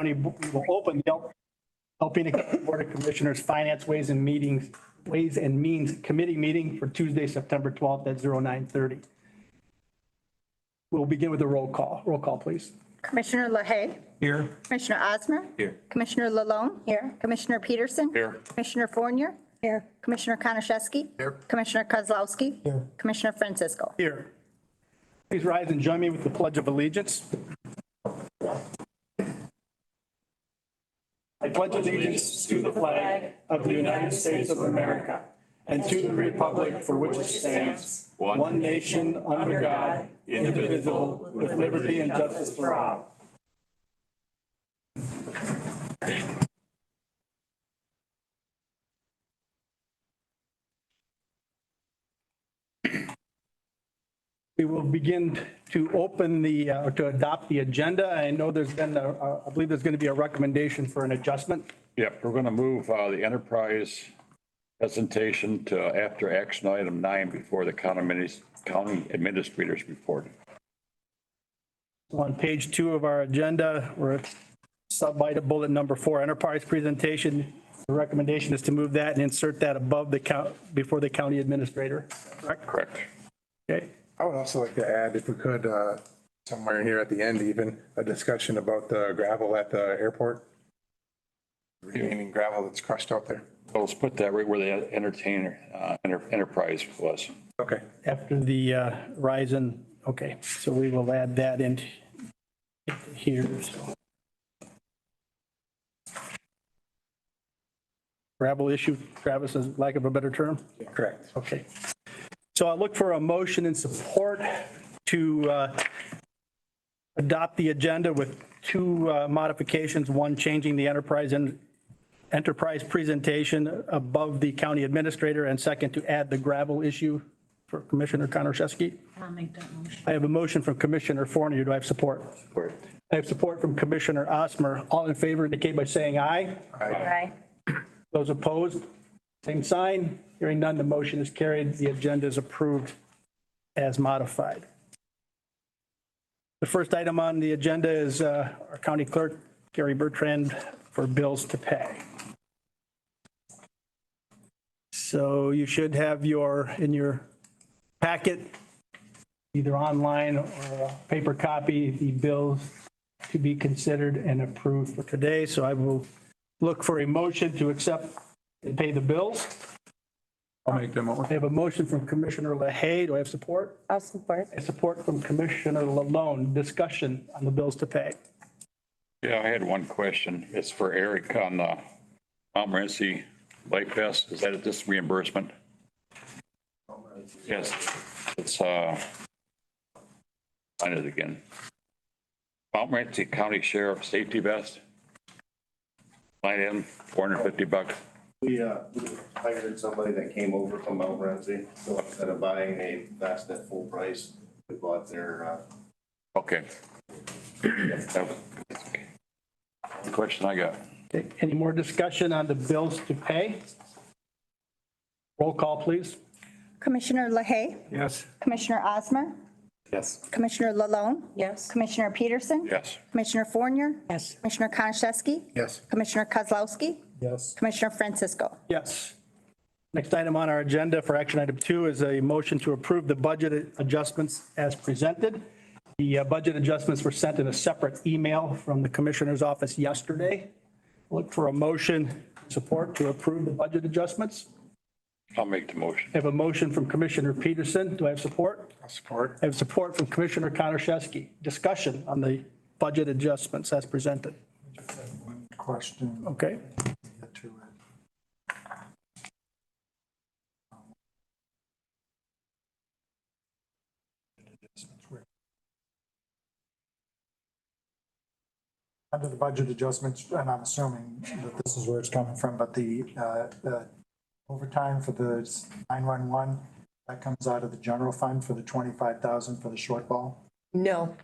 We will open the Alpena County Board of Commissioners Finance Ways and Means Committee meeting for Tuesday, September 12th at 09:30. We'll begin with a roll call. Roll call, please. Commissioner LaHaye. Here. Commissioner Osmer. Here. Commissioner Lalone. Here. Commissioner Peterson. Here. Commissioner Fournier. Here. Commissioner Konashevsky. Here. Commissioner Kozlowski. Here. Commissioner Francisco. Here. Please rise and join me with the Pledge of Allegiance. I pledge allegiance to the flag of the United States of America and to the republic for which it stands, one nation under God, indivisible, with liberty and justice for all. We will begin to open the, or to adopt the agenda. I know there's been, I believe there's going to be a recommendation for an adjustment. Yep, we're going to move the enterprise presentation to after action item 9 before the county administrators report. On page 2 of our agenda, we're at sub-item bullet number 4, enterprise presentation. The recommendation is to move that and insert that above the count before the county administrator. Correct? Correct. Okay. I would also like to add, if we could, somewhere here at the end, even a discussion about the gravel at the airport. Remaining gravel that's crushed out there. Well, let's put that right where the enterprise was. Okay. After the Verizon, okay, so we will add that in here. So. Gravel issue, Travis, is lack of a better term? Correct. Okay. So I look for a motion in support to adopt the agenda with 2 modifications. One, changing the enterprise presentation above the county administrator, and second, to add the gravel issue for Commissioner Konashevsky. I'll make that motion. I have a motion from Commissioner Fournier. Do I have support? Support. I have support from Commissioner Osmer. All in favor indicate by saying aye. Aye. Those opposed, same sign. Hearing none, the motion is carried. The agenda is approved as modified. The first item on the agenda is our county clerk, Gary Bertrand, for bills to pay. So you should have in your packet, either online or a paper copy, the bills to be considered and approved for today. So I will look for a motion to accept and pay the bills. I'll make the motion. I have a motion from Commissioner LaHaye. Do I have support? I'll support. I support from Commissioner Lalone. Discussion on the bills to pay. Yeah, I had one question. It's for Eric on Mount Morency Light Fest. Is that this reimbursement? Yes, it's, find it again. Mount Morency County Sheriff Safety Vest. Line in, $450. We hired somebody that came over from Mount Morency, so instead of buying a vest at full price, we bought their, Okay. That's the question I got. Okay. Any more discussion on the bills to pay? Roll call, please. Commissioner LaHaye. Yes. Commissioner Osmer. Yes. Commissioner Lalone. Yes. Commissioner Peterson. Yes. Commissioner Fournier. Yes. Commissioner Konashevsky. Yes. Commissioner Kozlowski. Yes. Commissioner Francisco. Yes. Next item on our agenda for action item 2 is a motion to approve the budget adjustments as presented. The budget adjustments were sent in a separate email from the Commissioner's office yesterday. Look for a motion support to approve the budget adjustments. I'll make the motion. I have a motion from Commissioner Peterson. Do I have support? I'll support. I have support from Commissioner Konashevsky. Discussion on the budget adjustments as presented. One question. Okay. To it. Under the budget adjustments, and I'm assuming that this is where it's coming from, but the overtime for the 911, that comes out of the general fund for the 25,000 for the shortfall? No,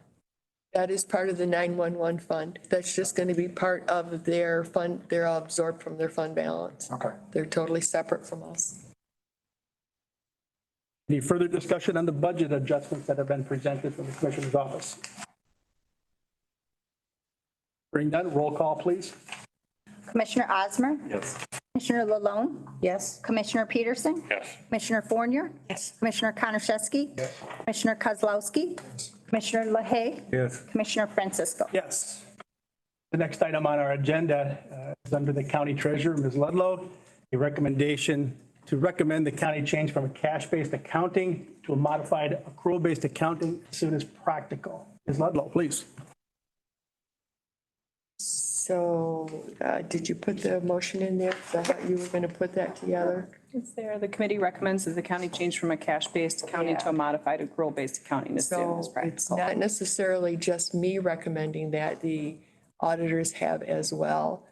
that is part of the 911 fund. That's just going to be part of their fund. They're all absorbed from their fund balance. Okay. They're totally separate from us. Any further discussion on the budget adjustments that have been presented from the Commissioner's office? Hearing none, roll call, please. Commissioner Osmer? Yes. Commissioner Lalone? Yes. Commissioner Peterson? Yes. Commissioner Fournier? Yes. Commissioner Konashevsky? Commissioner Kozlowski? Commissioner LaHaye? Yes. Commissioner Francisco? Yes. The next item on our agenda is under the county treasurer, Ms. Ludlow, a recommendation to recommend the county change from a cash-based accounting to a modified accrual-based accounting as soon as practical. Ms. Ludlow, please. So did you put the motion in there? 'Cause I thought you were going to put that together. It's there. The committee recommends that the county change from a cash-based accounting to a modified accrual-based accounting as soon as So it's practical. not necessarily just me recommending that, the auditors have as well.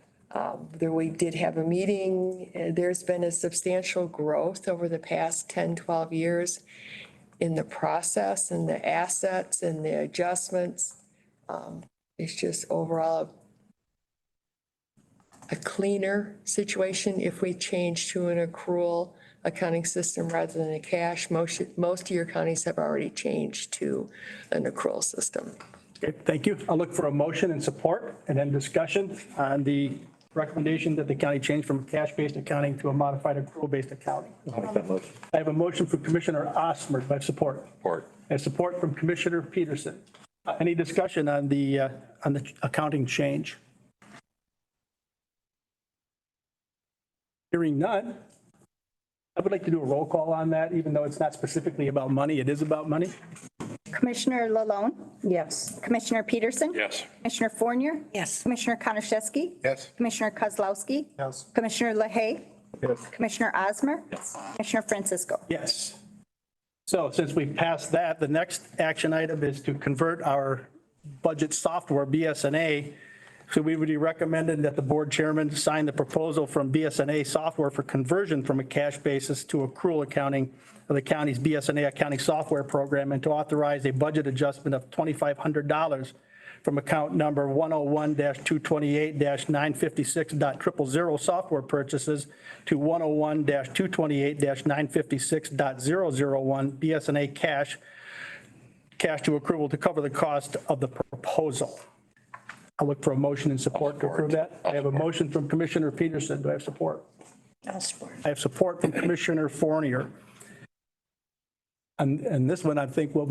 We did have a meeting. There's been a substantial growth over the past 10, 12 years in the process and the assets and the adjustments. It's just overall a cleaner situation if we change to an accrual accounting system rather than a cash. Most of your counties have already changed to an accrual system. Okay, thank you. I'll look for a motion and support and then discussion on the recommendation that the county change from cash-based accounting to a modified accrual-based accounting. I'll make that motion. I have a motion from Commissioner Osmer. Do I have support? Support. I have support from Commissioner Peterson. Any discussion on the accounting change? Hearing none, I would like to do a roll call on that, even though it's not specifically about money. It is about money. Commissioner Lalone? Yes. Commissioner Peterson? Yes. Commissioner Fournier? Yes. Commissioner Konashevsky? Yes. Commissioner Kozlowski? Yes. Commissioner LaHaye? Yes. Commissioner Osmer? Commissioner Francisco? Yes. So since we passed that, the next action item is to convert our budget software, BSNA. So we would be recommending that the board chairman sign the proposal from BSNA software for conversion from a cash basis to accrual accounting of the county's BSNA accounting software program, and to authorize a budget adjustment of $2,500 from account number 101-228-956.000 software purchases to 101-228-956.001 BSNA cash to accrual to cover the cost of the proposal. I'll look for a motion and support to approve that. I have a motion from Commissioner Peterson. Do I have support? I'll support. I have support from Commissioner Fournier. And this one, I think, well,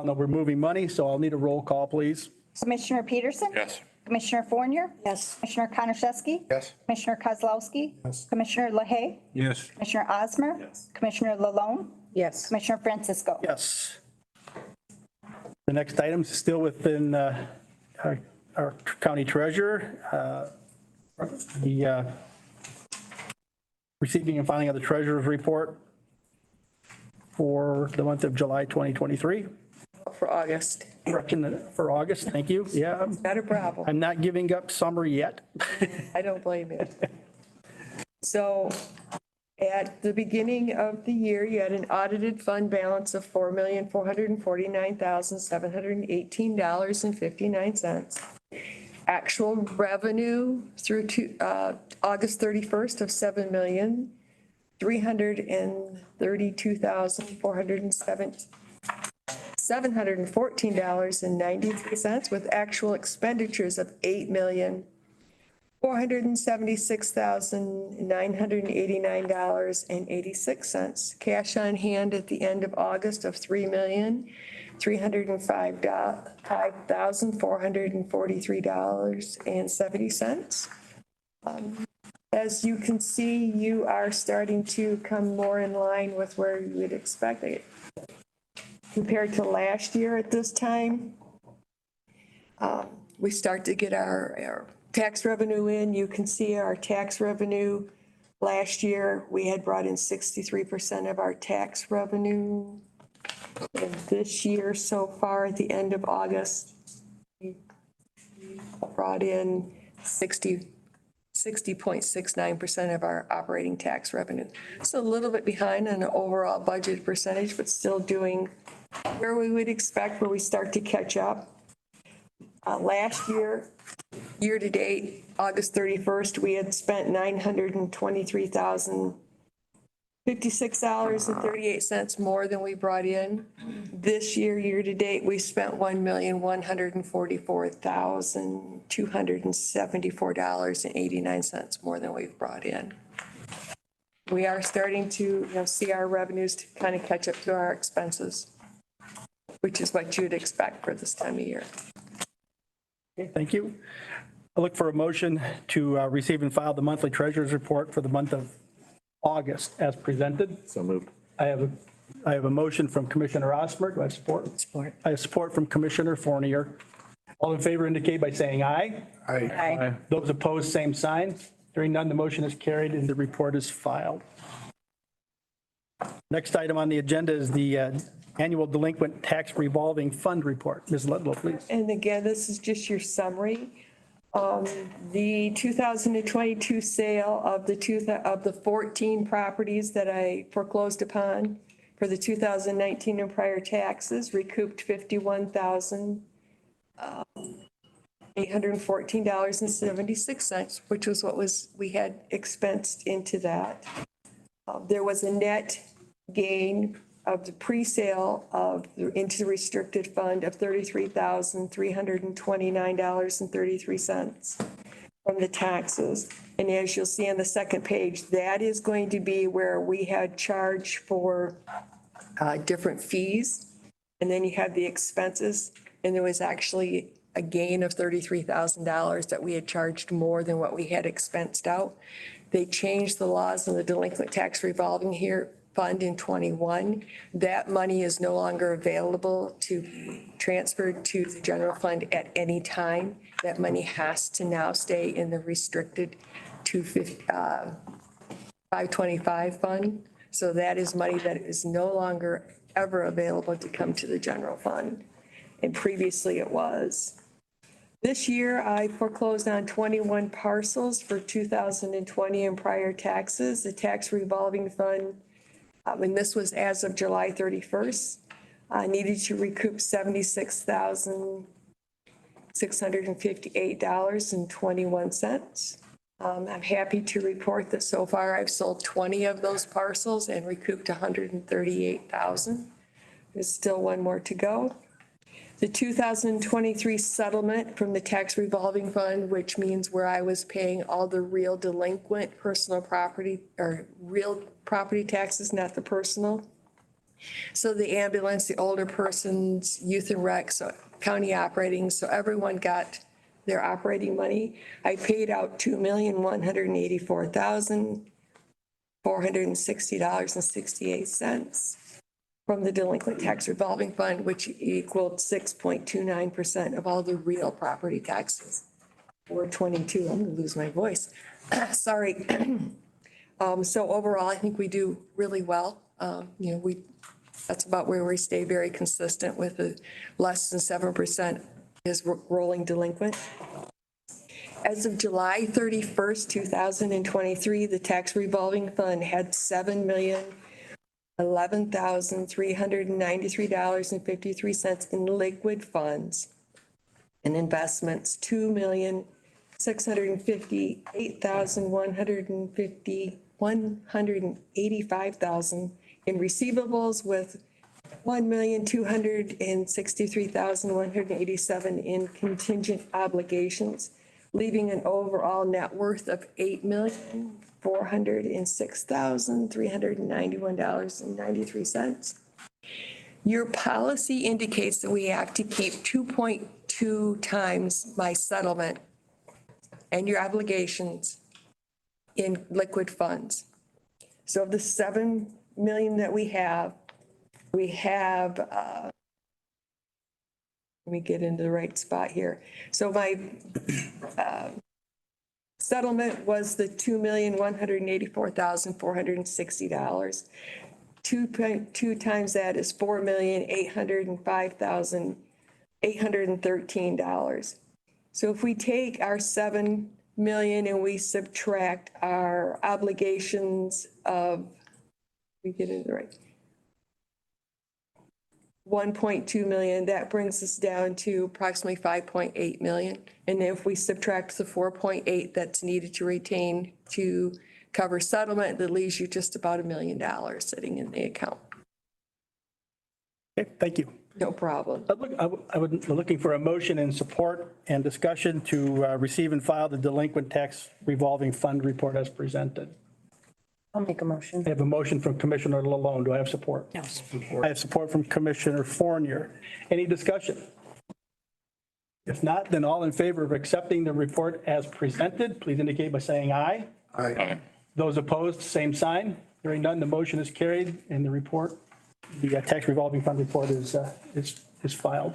no, we're moving money, so I'll need a roll call, please. Commissioner Peterson? Yes. Commissioner Fournier? Yes. Commissioner Konashevsky? Yes. Commissioner Kozlowski? Yes. Commissioner LaHaye? Yes. Commissioner Osmer? Commissioner Lalone? Yes. Commissioner Francisco? Yes. The next item is still within our county treasurer. The receiving and filing of the treasurer's report for the month of July 2023. For August. Correction for August, thank you. Yeah, Not a problem. I'm not giving up summer yet. I don't blame you. So at the beginning of the year, you had an audited fund balance of $4,449,718.59. Actual revenue through August 31st of $7,332,407.714.93 with actual expenditures of $8,476,989.86. Cash on hand at the end of August of $3,305,443.70. As you can see, you are starting to come more in line with where you would expect it. Compared to last year at this time, we start to get our tax revenue in. You can see our tax revenue. Last year, we had brought in 63% of our tax revenue. And this year, so far, at the end of August, we brought in 60.69% of our operating tax revenue. So a little bit behind on the overall budget percentage, but still doing where we would expect, where we start to catch up. Last year, year to date, August 31st, we had spent $923,000 $56.38 more than we brought in. This year, year-to-date, we spent $1,144,274.89 more than we've brought in. We are starting to, see our revenues to kind of catch up to our expenses, which is what you'd expect for this time of year. Okay, thank you. I look for a motion to receive and file the monthly treasurer's report for the month of August as presented. So moved. I have a motion from Commissioner Osmer. Do I have support? Support. I have support from Commissioner Fournier. All in favor indicate by saying aye. Aye. Those opposed, same sign. Hearing none, the motion is carried and the report is filed. Next item on the agenda is the annual delinquent tax revolving fund report. Ms. Ludlow, please. And again, this is just your summary. The 2022 sale of the 14 properties that I foreclosed upon for the 2019 and prior taxes recouped $51,814.76, which was what we had expensed into that. There was a net gain of the pre-sale into the restricted fund of $33,329.33 from the taxes. And as you'll see on the second page, that is going to be where we had charged for different fees. And then you have the expenses, and there was actually a gain of $33,000 that we had charged more than what we had expensed out. They changed the laws on the delinquent tax revolving fund in 21. That money is no longer available to be transferred to the general fund at any time. That money has to now stay in the restricted 525 fund. So that is money that is no longer ever available to come to the general fund. And previously it was. This year, I foreclosed on 21 parcels for 2020 and prior taxes. The tax revolving fund, and this was as of July 31st, needed to recoup $76,658.21. I'm happy to report that so far I've sold 20 of those parcels and recouped $138,000. There's still one more to go. The 2023 settlement from the tax revolving fund, which means where I was paying all the real delinquent personal property or real property taxes, not the personal. So the ambulance, the older persons, youth and rec, so county operating, so everyone got their operating money. I paid out $2,184,460.68 from the delinquent tax revolving fund, which equaled 6.29% of all the real property taxes. Or 22, I'm gonna lose my voice. Sorry. So overall, I think we do really well. That's about where we stay very consistent with the less than 7% is rolling delinquent. As of July 31st, 2023, the tax revolving fund had $7,011,393.53 in liquid funds and investments, $2,658,185 in receivables, with $1,263,187 in contingent obligations, leaving an overall net worth of $8,406,391.93. Your policy indicates that we have to keep 2.2 times my settlement and your obligations in liquid funds. So of the 7 million that we have, let me get into the right spot here. So my settlement was the $2,184,460. 2.2 times that is $4,805,813. So if we take our 7 million and we subtract our obligations of, we get it right, 1.2 million, that brings us down to approximately 5.8 million. And if we subtract the 4.8 that's needed to retain to cover settlement, that leaves you just about $1 million sitting in the account. Okay, thank you. No problem. I would, looking for a motion in support and discussion to receive and file the delinquent tax revolving fund report as presented. I'll make a motion. I have a motion from Commissioner Lalonde. Do I have support? Yes. I have support from Commissioner Fournier. Any discussion? If not, then all in favor of accepting the report as presented, please indicate by saying aye. Aye. Those opposed, same sign. Hearing none, the motion is carried and the report, the tax revolving fund report is filed.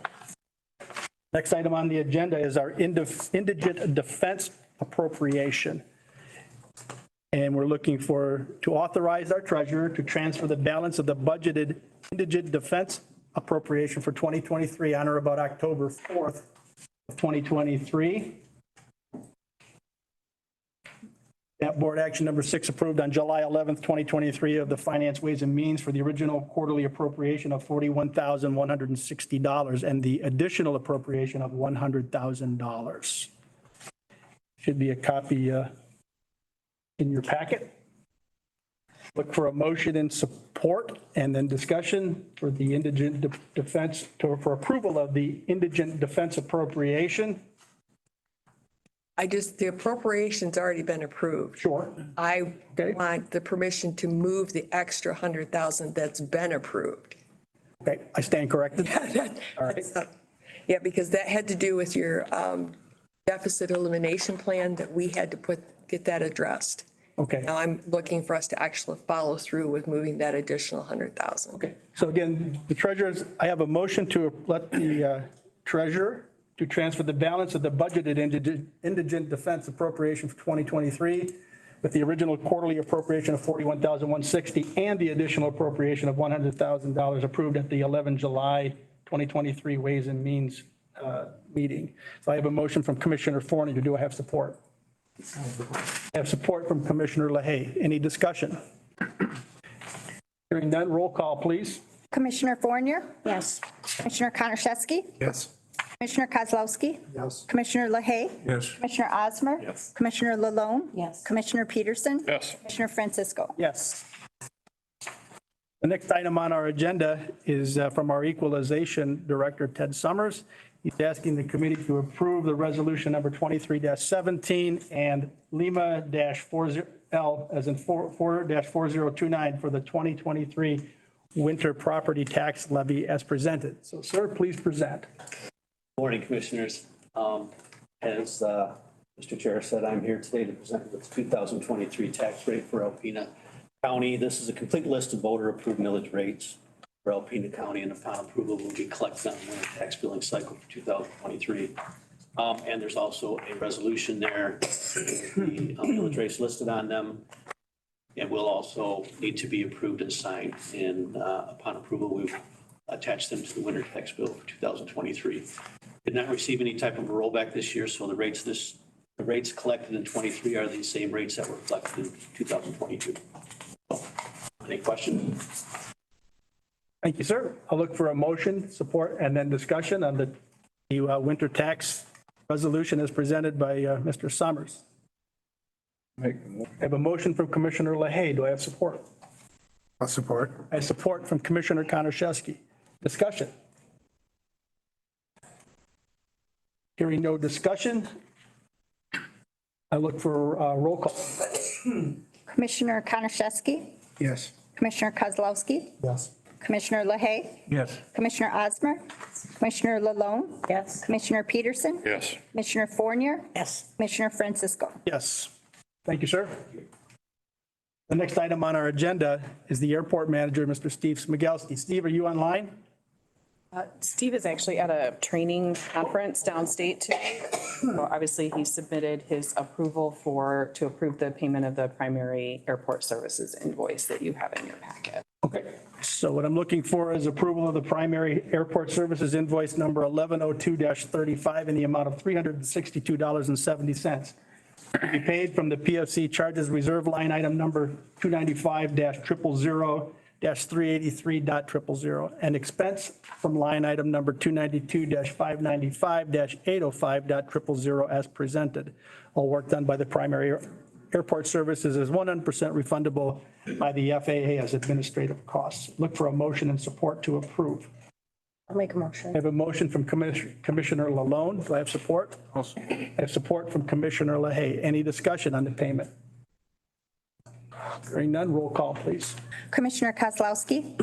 Next item on the agenda is our indigent defense appropriation. And we're looking to authorize our treasurer to transfer the balance of the budgeted indigent defense appropriation for 2023 on or about October 4th of 2023. That board action number 6 approved on July 11th, 2023 of the Finance Ways and Means for the original quarterly appropriation of $41,160 and the additional appropriation of $100,000. Should be a copy in your packet. Look for a motion in support and then discussion for the indigent defense, for approval of the indigent defense appropriation. The appropriation's already been approved. Sure. I Okay. want the permission to move the extra 100,000 that's been approved. Okay, I stand corrected. All right. Yeah, because that had to do with your deficit elimination plan that we had to get that addressed. Okay. Now I'm looking for us to actually follow through with moving that additional 100,000. Okay. So again, the treasurer's, I have a motion to let the treasurer to transfer the balance of the budgeted indigent defense appropriation for 2023 with the original quarterly appropriation of $41,160 and the additional appropriation of $100,000 approved at the 11 July 2023 Ways and Means meeting. So I have a motion from Commissioner Fournier. Do I have support? I have support from Commissioner LaHaye. Any discussion? Hearing none, roll call, please. Commissioner Fournier, Yes. Commissioner Konashevsky, Yes. Commissioner Kozlowski, Yes. Commissioner LaHaye, Yes. Commissioner Osmer. Yes. Commissioner Lalonde. Yes. Commissioner Peterson. Yes. Commissioner Francisco. Yes. The next item on our agenda is from our Equalization Director, Ted Summers. He's asking the committee to approve the resolution number 23-17 and Lima-40L as in 4-4029 for the 2023 winter property tax levy as presented. So, sir, please present. Morning, Commissioners. As Mr. Chair said, I'm here today to present the 2023 tax rate for Alpena County. This is a complete list of voter-approved millage rates for Alpena County, and upon approval will be collected on the winter tax billing cycle for 2023. And there's also a resolution there, the millage rates listed on them. It will also need to be approved and signed, and upon approval, we will attach them to the winter tax bill for 2023. Did not receive any type of rollback this year, so the rates collected in 23 are the same rates that were collected in 2022. So, any questions? Thank you, sir. I'll look for a motion, support, and then discussion on the winter tax resolution as presented by Mr. Summers. I have a motion from Commissioner LaHaye. Do I have support? I'll support. I have support from Commissioner Konashevsky. Discussion. Hearing no discussion, I look for roll call. Commissioner Konashevsky, Yes. Commissioner Kozlowski, Yes. Commissioner LaHaye, Yes. Commissioner Osmer, Commissioner Lalonde, Yes. Commissioner Peterson, Yes. Commissioner Fournier, Yes. Commissioner Francisco. Yes. Thank you, sir. The next item on our agenda is the airport manager, Mr. Steve Smigelski. Steve, are you online? Steve is actually at a training conference downstate today. So obviously, he submitted his approval to approve the payment of the primary airport services invoice that you have in your packet. Okay. So what I'm looking for is approval of the primary airport services invoice number 1102-35 in the amount of $362.70. To be paid from the PFC charges reserve line item number 295-000-383.000 and expense from line item number 292-595-805.000 as presented. All work done by the primary airport services is 100% refundable by the FAA as administrative costs. Look for a motion and support to approve. I'll make a motion. I have a motion from Commissioner Lalone. Do I have support? I have support from Commissioner LaHaye. Any discussion on the payment? Hearing none, roll call, please. Commissioner Kozlowski.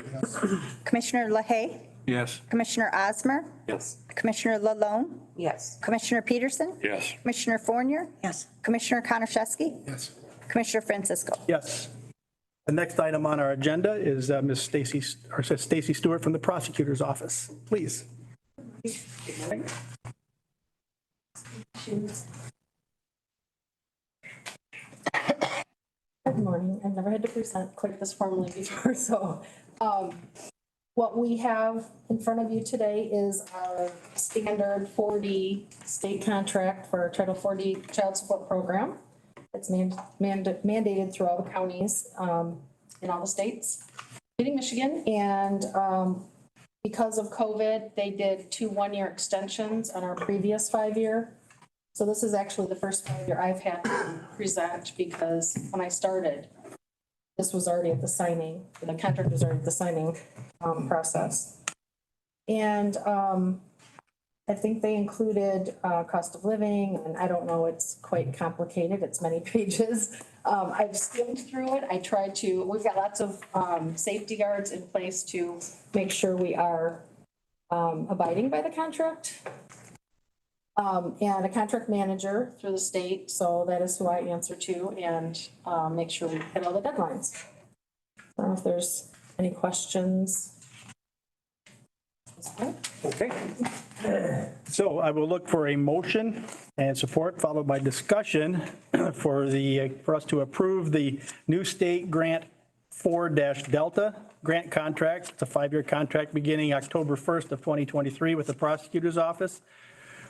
Commissioner LaHaye. Yes. Commissioner Osmer. Yes. Commissioner Lalone. Yes. Commissioner Peterson. Yes. Commissioner Fournier. Yes. Commissioner Konashevsky. Yes. Commissioner Francisco. Yes. The next item on our agenda is Ms. Stacy Stewart from the prosecutor's office. Please. Good morning. I've never had to present quite this formally before, so what we have in front of you today is our standard 4D state contract for our Title 4D child support program. It's mandated through all the counties in all the states, including Michigan. And because of COVID, they did 2 one-year extensions on our previous 5-year. So this is actually the first 5-year I've had to present, because when I started, this was already at the signing, the contract was already at the signing process. And I think they included cost of living, and I don't know, it's quite complicated. It's many pages. I've skimmed through it. I tried to, we've got lots of safety guards in place to make sure we are abiding by the contract. And a contract manager through the state, so that is who I answer to, and make sure we hit all the deadlines. I don't know if there's any questions. Okay. So I will look for a motion and support followed by discussion for us to approve the new state grant 4-Delta grant contract. It's a 5-year contract beginning October 1st of 2023 with the prosecutor's office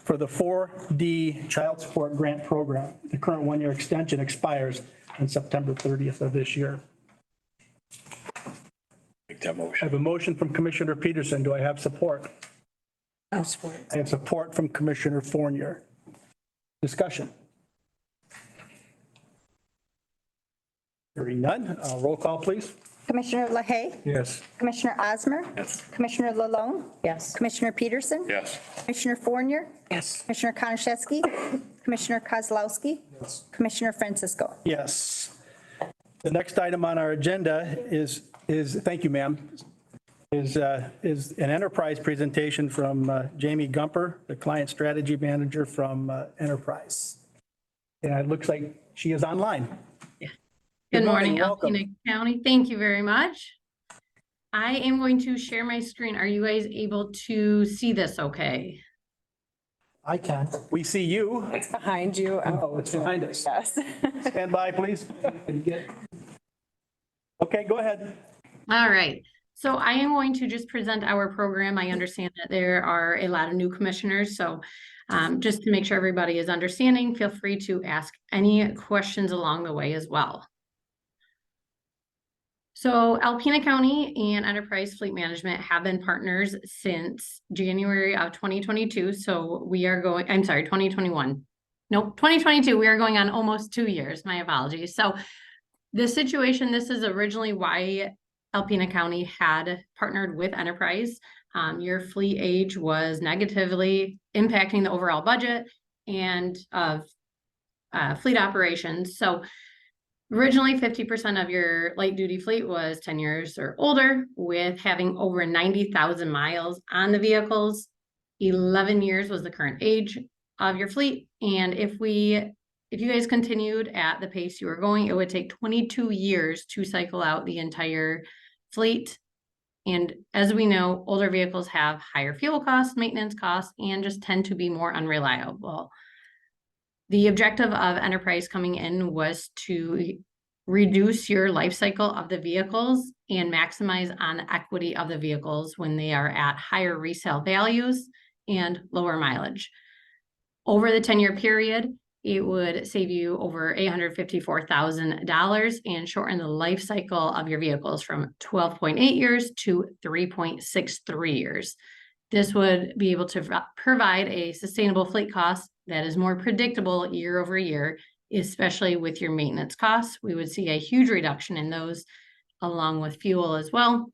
for the 4D child support grant program. The current 1-year extension expires on September 30th of this year. Make that I motion. have a motion from Commissioner Peterson. Do I have support? I'll support. I have support from Commissioner Fournier. Discussion. Hearing none, roll call, please. Commissioner LaHaye. Yes. Commissioner Osmer. Yes. Commissioner Lalone. Yes. Commissioner Peterson. Yes. Commissioner Fournier. Yes. Commissioner Konashevsky. Commissioner Kozlowski. Commissioner Francisco. Yes. The next item on our agenda is thank you, ma'am, is an enterprise presentation from Jamie Gumper, the client strategy manager from Enterprise. And it looks like she is online. Good morning, welcome. Alpena County. Thank you very much. I am going to share my screen. Are you guys able to see this okay? I can. We see you. It's behind you. Oh, it's behind us. Yes. Stand by, please. Okay, go ahead. All right. So I am going to just present our program. I understand that there are a lot of new commissioners. So just to make sure everybody is understanding, feel free to ask any questions along the way as well. So Alpena County and Enterprise Fleet Management have been partners since January of 2022. So we are going, I'm sorry, 2021. Nope, 2022. We are going on almost 2 years. My apologies. So the situation, this is originally why Alpena County had partnered with Enterprise. Your fleet age was negatively impacting the overall budget and of fleet operations. So originally, 50% of your light duty fleet was 10 years or older, with having over 90,000 miles on the vehicles. 11 years was the current age of your fleet. And if you guys continued at the pace you were going, it would take 22 years to cycle out the entire fleet. And as we know, older vehicles have higher fuel costs, maintenance costs, and just tend to be more unreliable. The objective of Enterprise coming in was to reduce your life cycle of the vehicles and maximize on the equity of the vehicles when they are at higher resale values and lower mileage. Over the 10-year period, it would save you over $854,000 and shorten the life cycle of your vehicles from 12.8 years to 3.63 years. This would be able to provide a sustainable fleet cost that is more predictable year over year especially with your maintenance costs. We would see a huge reduction in those along with fuel as well.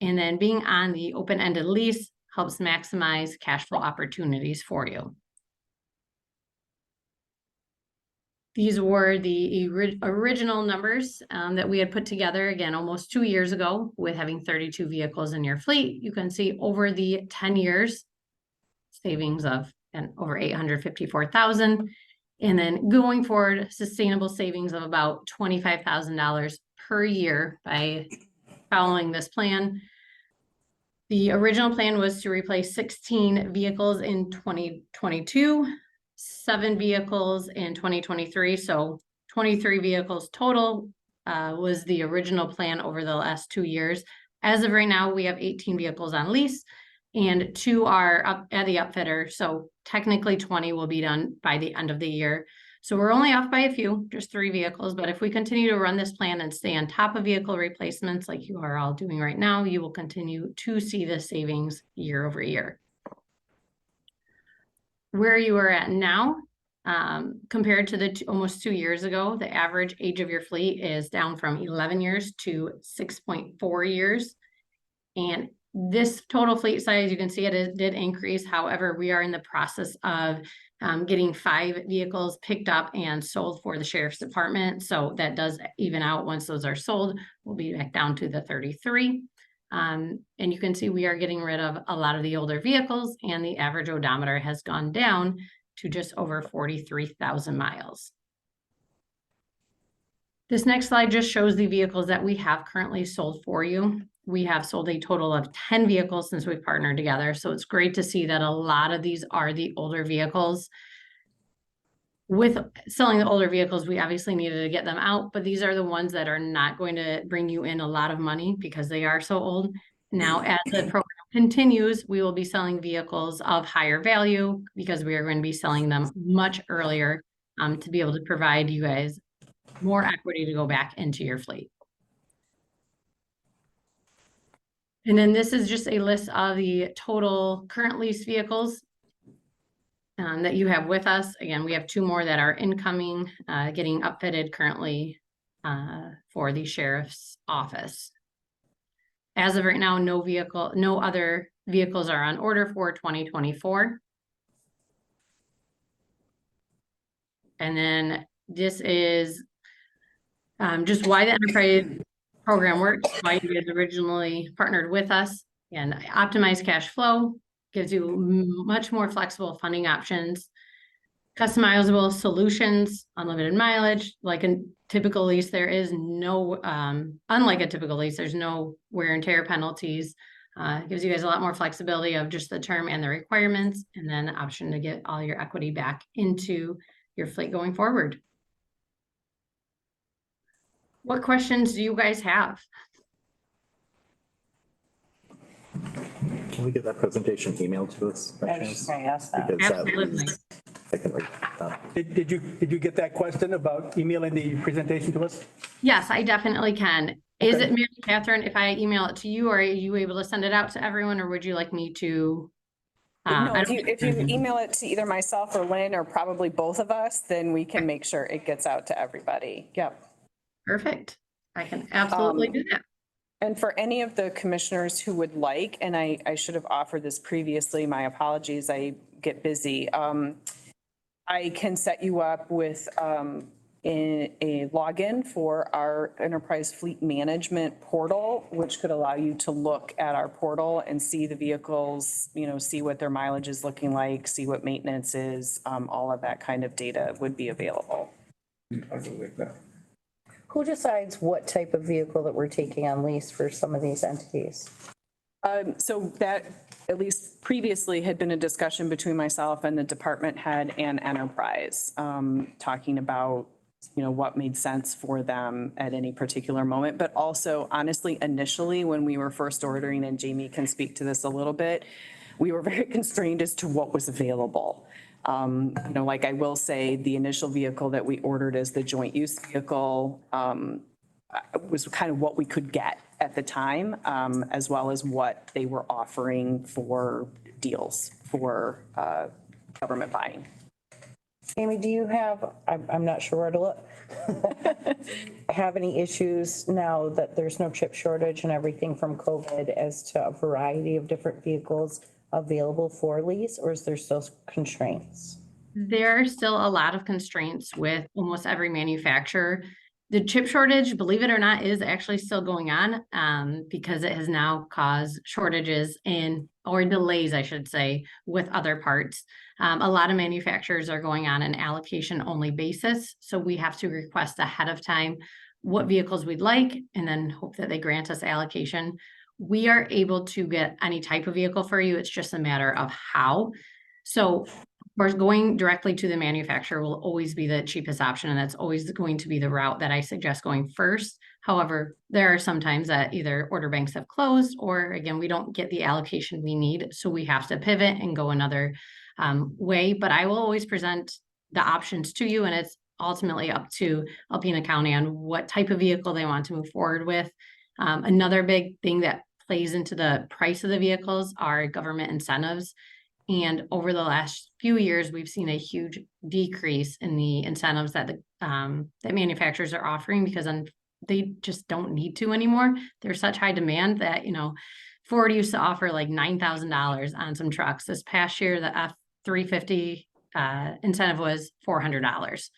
And then being on the open-ended lease helps maximize cash flow opportunities for you. These were the original numbers that we had put together, again, almost 2 years ago with having 32 vehicles in your fleet. You can see over the 10 years, savings of over 854,000. And then going forward, sustainable savings of about $25,000 per year by following this plan. The original plan was to replace 16 vehicles in 2022, 7 vehicles in 2023. So 23 vehicles total was the original plan over the last 2 years. As of right now, we have 18 vehicles on lease and 2 are up at the upfitter. So technically 20 will be done by the end of the year. So we're only off by a few, just 3 vehicles, but if we continue to run this plan and stay on top of vehicle replacements like you are all doing right now, you will continue to see the savings year over year. Where you are at now, compared to the almost 2 years ago, the average age of your fleet is down from 11 years to 6.4 years. And this total fleet size, you can see it did increase. However, we are in the process of getting 5 vehicles picked up and sold for the sheriff's department. So that does even out. Once those are sold, we'll be back down to the 33. And you can see we are getting rid of a lot of the older vehicles and the average odometer has gone down to just over 43,000 miles. This next slide just shows the vehicles that we have currently sold for you. We have sold a total of 10 vehicles since we've partnered together. So it's great to see that a lot of these are the older vehicles. With selling the older vehicles, we obviously needed to get them out, but these are the ones that are not going to bring you in a lot of money because they are so old. Now, as the program continues, we will be selling vehicles of higher value because we are going to be selling them much earlier to be able to provide you guys more equity to go back into your fleet. And then this is just a list of the total current lease vehicles that you have with us. Again, we have 2 more that are incoming, getting upfitted currently for the sheriff's office. As of right now, no other vehicles are on order for 2024. And then this is just why the enterprise program works, why you guys originally partnered with us, and optimize cash flow, gives you much more flexible funding options, customizable solutions, unlimited mileage. Like a typical lease, there is no, unlike a typical lease, there's no wear and tear penalties. Gives you guys a lot more flexibility of just the term and the requirements, and then the option to get all your equity back into your fleet going forward. What questions do you guys have? Can we get that presentation emailed to us? I was just going to ask that. Because Absolutely. I can write that down. Did you get that question about emailing the presentation to us? Yes, I definitely can. Is it Mary Catherine, if I email it to you, or are you able to send it out to everyone, or would you like me to? No, if you email it to either myself or Lynn, or probably both of us, then we can make sure it gets out to everybody. Yep. Perfect. I can absolutely do that. And for any of the commissioners who would like, and I should have offered this previously, my apologies, I get busy. I can set you up with a login for our enterprise fleet management portal, which could allow you to look at our portal and see the vehicles, see what their mileage is looking like, see what maintenance is, all of that kind of data would be available. I believe that. Who decides what type of vehicle that we're taking on lease for some of these entities? So that, at least previously, had been a discussion between myself and the department head and enterprise, talking about, what made sense for them at any particular moment. But also, honestly, initially, when we were first ordering, and Jamie can speak to this a little bit, we were very constrained as to what was available. Like I will say, the initial vehicle that we ordered as the joint use vehicle was kind of what we could get at the time, as well as what they were offering for deals for government buying. Amy, do you have, I'm not sure where to look. Have any issues now that there's no chip shortage and everything from COVID as to a variety of different vehicles available for lease, or is there still constraints? There are still a lot of constraints with almost every manufacturer. The chip shortage, believe it or not, is actually still going on because it has now caused shortages or delays, I should say, with other parts. A lot of manufacturers are going on an allocation only basis. So we have to request ahead of time what vehicles we'd like and then hope that they grant us allocation. We are able to get any type of vehicle for you. It's just a matter of how. So of course, going directly to the manufacturer will always be the cheapest option, and that's always going to be the route that I suggest going first. However, there are some times that either order banks have closed or again, we don't get the allocation we need. So we have to pivot and go another way, but I will always present the options to you, and it's ultimately up to Alpena County on what type of vehicle they want to move forward with. Another big thing that plays into the price of the vehicles are government incentives. And over the last few years, we've seen a huge decrease in the incentives that that manufacturers are offering because they just don't need to anymore. There's such high demand that, Ford used to offer like $9,000 on some trucks. This past year, the F-350 incentive was $400.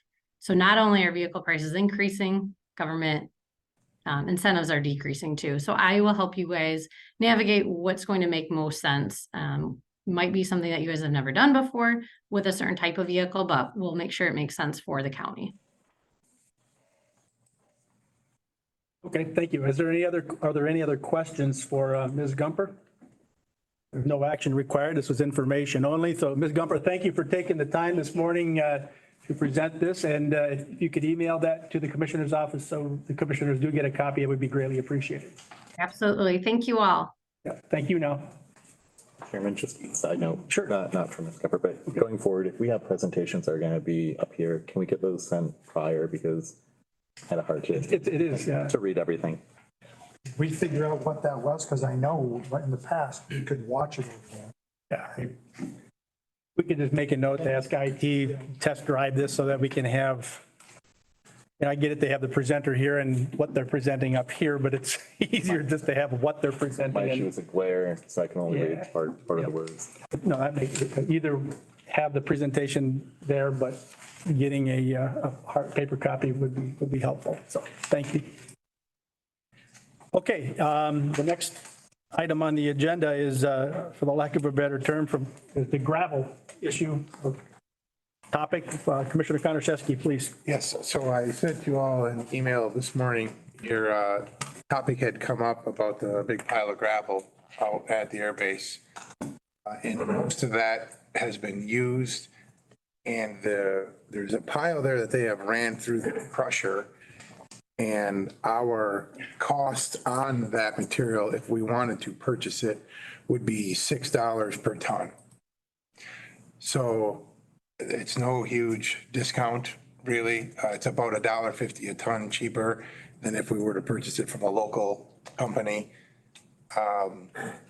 So not only are vehicle prices increasing, government incentives are decreasing too. So I will help you guys navigate what's going to make most sense. Might be something that you guys have never done before with a certain type of vehicle, but we'll make sure it makes sense for the county. Okay, thank you. Are there any other questions for Ms. Gumper? There's no action required. This was information only. So Ms. Gumper, thank you for taking the time this morning to present this. And if you could email that to the commissioner's office so the commissioners do get a copy, it would be greatly appreciated. Absolutely. Thank you all. Yeah, thank you now. Chairman, just a side note. Sure. Not from Ms. Gupper, but going forward, if we have presentations that are going to be up here, can we get those sent prior? Because I had a hard time It is, yeah. to read everything. We figure out what that was, because I know in the past, you could watch it again. Yeah. We could just make a note to ask IT, test drive this so that we can have, I get it, they have the presenter here and what they're presenting up here, but it's easier just to have what they're presenting. My issue is a glare, so I can only read part of the words. No, that makes it, either have the presentation there, but getting a hard paper copy would be helpful. So, thank you. Okay, the next item on the agenda is, for the lack of a better term, is the gravel issue topic. Commissioner Kondrashevsky, please. Yes, so I sent you all an email this morning. Your topic had come up about the big pile of gravel out at the airbase. And most of that has been used. And there's a pile there that they have ran through the crusher. And our cost on that material, if we wanted to purchase it, would be $6 per ton. So it's no huge discount, really. It's about $1.50 a ton cheaper than if we were to purchase it from a local company.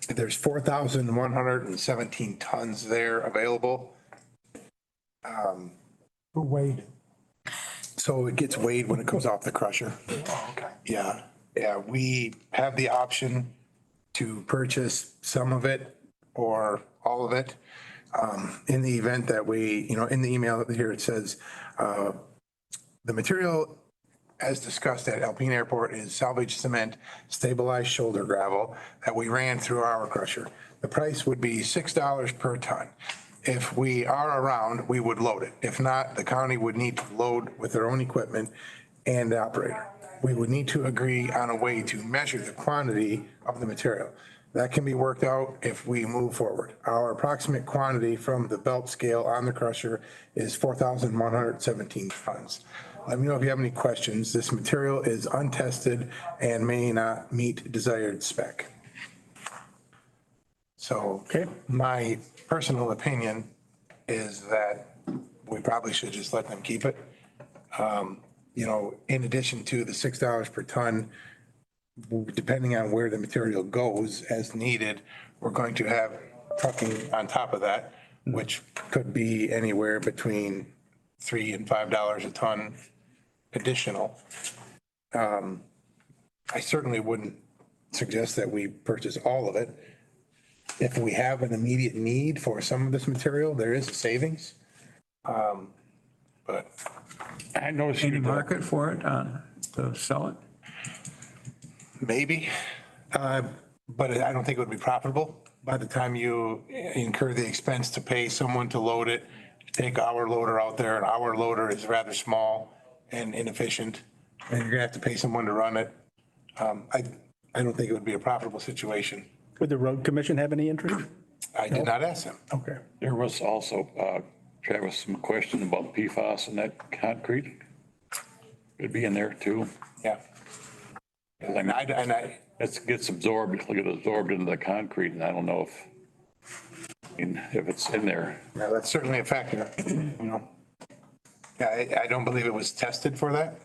There's 4,117 tons there available. Who weighed it? So it gets weighed when it comes off the crusher. Oh, okay. Yeah, we have the option to purchase some of it or all of it. In the event that we, in the email here, it says, the material as discussed at Alpena Airport is salvage cement, stabilized shoulder gravel that we ran through our crusher. The price would be $6 per ton. If we are around, we would load it. If not, the county would need to load with their own equipment and the operator. We would need to agree on a way to measure the quantity of the material. That can be worked out if we move forward. Our approximate quantity from the belt scale on the crusher is 4,117 tons. Let me know if you have any questions. This material is untested and may not meet desired spec. So my personal opinion is that we probably should just let them keep it. In addition to the $6 per ton, depending on where the material goes as needed, we're going to have trucking on top of that, which could be anywhere between $3 and $5 a ton additional. I certainly wouldn't suggest that we purchase all of it. If we have an immediate need for some of this material, there is a savings. But I noticed Any you market for it to sell it? maybe, but I don't think it would be profitable. By the time you incur the expense to pay someone to load it, take our loader out there, and our loader is rather small and inefficient, and you're gonna have to pay someone to run it. I don't think it would be a profitable situation. Would the road commission have any interest? I did not ask them. Okay. There was also, Travis, some question about PFAS in that concrete. It'd be in there too. Yeah. And I, It gets absorbed, it'll get absorbed into the concrete, and I don't know if it's in there. yeah, that's certainly a factor, you know. Yeah, I don't believe it was tested for that.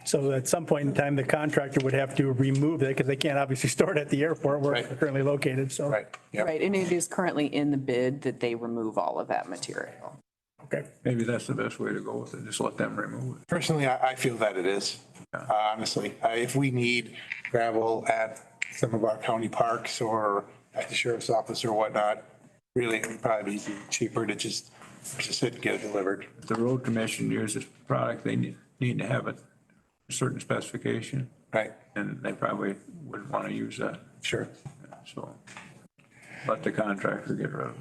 So at some point in time, the contractor would have to remove it because they can't obviously store it at the airport where it's Right. currently located, so. Right, yeah. Right, and it is currently in the bid that they remove all of that material. Okay. Maybe that's the best way to go with it, just let them remove it. Personally, I feel that it is, honestly. If we need gravel at some of our county parks or at the sheriff's office or whatnot, really, it would probably be cheaper to just sit and get it delivered. If the road commission uses product, they need to have a certain specification, Right, and they probably would want to use that, sure. so let the contractor get rid of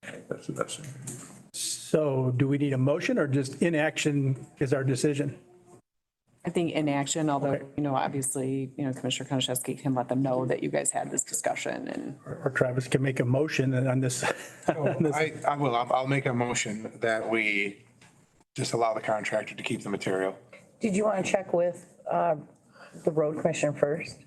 it. That's the best thing. So do we need a motion or just inaction is our decision? I think in action, although, obviously, Commissioner Konashevsky can let them know that you guys had this discussion and. Or Travis can make a motion on this. on this. I will, I'll make a motion that we just allow the contractor to keep the material. Did you want to check with the road commissioner first?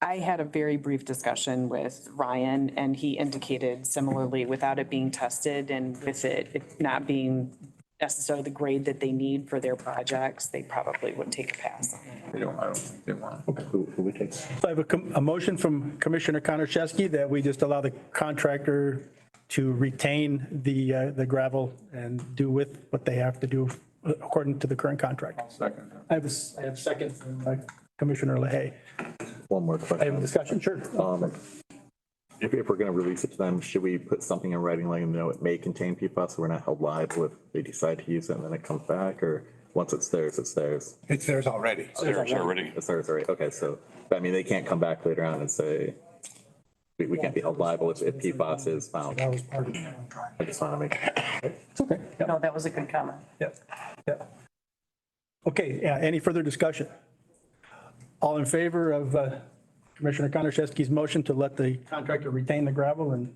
I had a very brief discussion with Ryan, and he indicated similarly, without it being tested and with it not being necessarily the grade that they need for their projects, they probably would take a pass. I don't think they want. Who would take? So I have a motion from Commissioner Konashevsky that we just allow the contractor to retain the gravel and do with what they have to do according to the current contract. Second. I have a second from Commissioner LaHaye. One more I have question. a discussion, sure. If we're going to release it to them, should we put something in writing letting them know it may contain PFAS, so we're not held liable if they decide to use it and then it comes back, or once it's theirs, it's theirs? It's theirs already. There's already. It's theirs already. Okay, so, I mean, they can't come back later on and say, we can't be held liable if PFAS is found. That was part of the contract. I just want to make. It's okay. No, that was a good comment. Yep. Yep. Okay, yeah, any further discussion? All in favor of Commissioner Konashevsky's motion to let the contractor retain the gravel and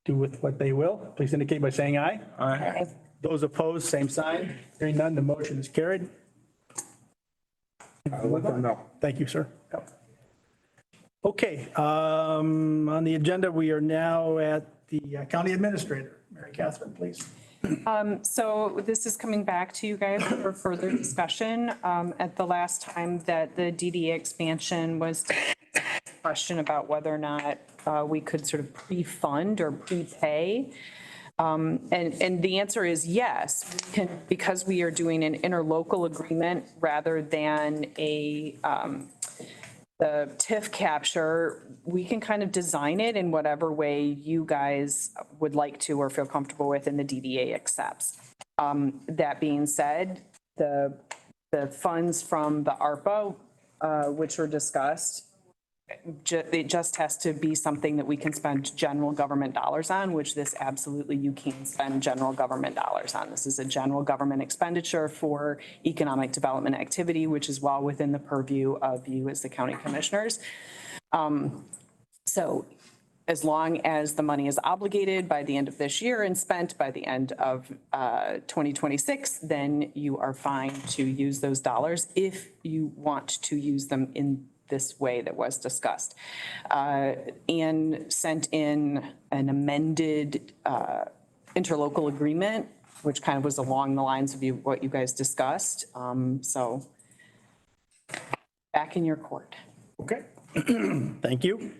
do with what they will, please indicate by saying aye. Aye. Those opposed, same sign. Hearing none, the motion is carried. I'll let them know. Thank you, sir. Yep. Okay, on the agenda, we are now at the county administrator. Mary Catherine, please. So this is coming back to you guys for further discussion. At the last time that the DDA expansion was question about whether or not we could sort of pre-fund or prepay. And the answer is yes, we can, because we are doing an interlocal agreement rather than the TIF capture, we can kind of design it in whatever way you guys would like to or feel comfortable with and the DDA accepts. That being said, the funds from the ARPA, which were discussed, it just has to be something that we can spend general government dollars on, which this absolutely you can spend general government dollars on. This is a general government expenditure for economic development activity, which is well within the purview of you as the county commissioners. So as long as the money is obligated by the end of this year and spent by the end of 2026, then you are fine to use those dollars if you want to use them in this way that was discussed. And sent in an amended interlocal agreement, which kind of was along the lines of what you guys discussed. So back in your court. Okay. Thank you.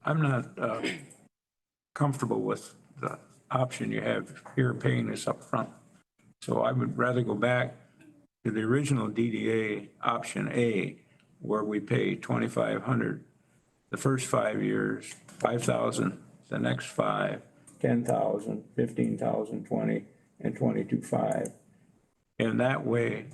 I'm not comfortable with the option you have here paying this up front. So I would rather go back to the original DDA option A, where we pay 2,500 the first 5 years, 5,000 the next 5, 10,000, 15,000, 20, and 22,500. And that way,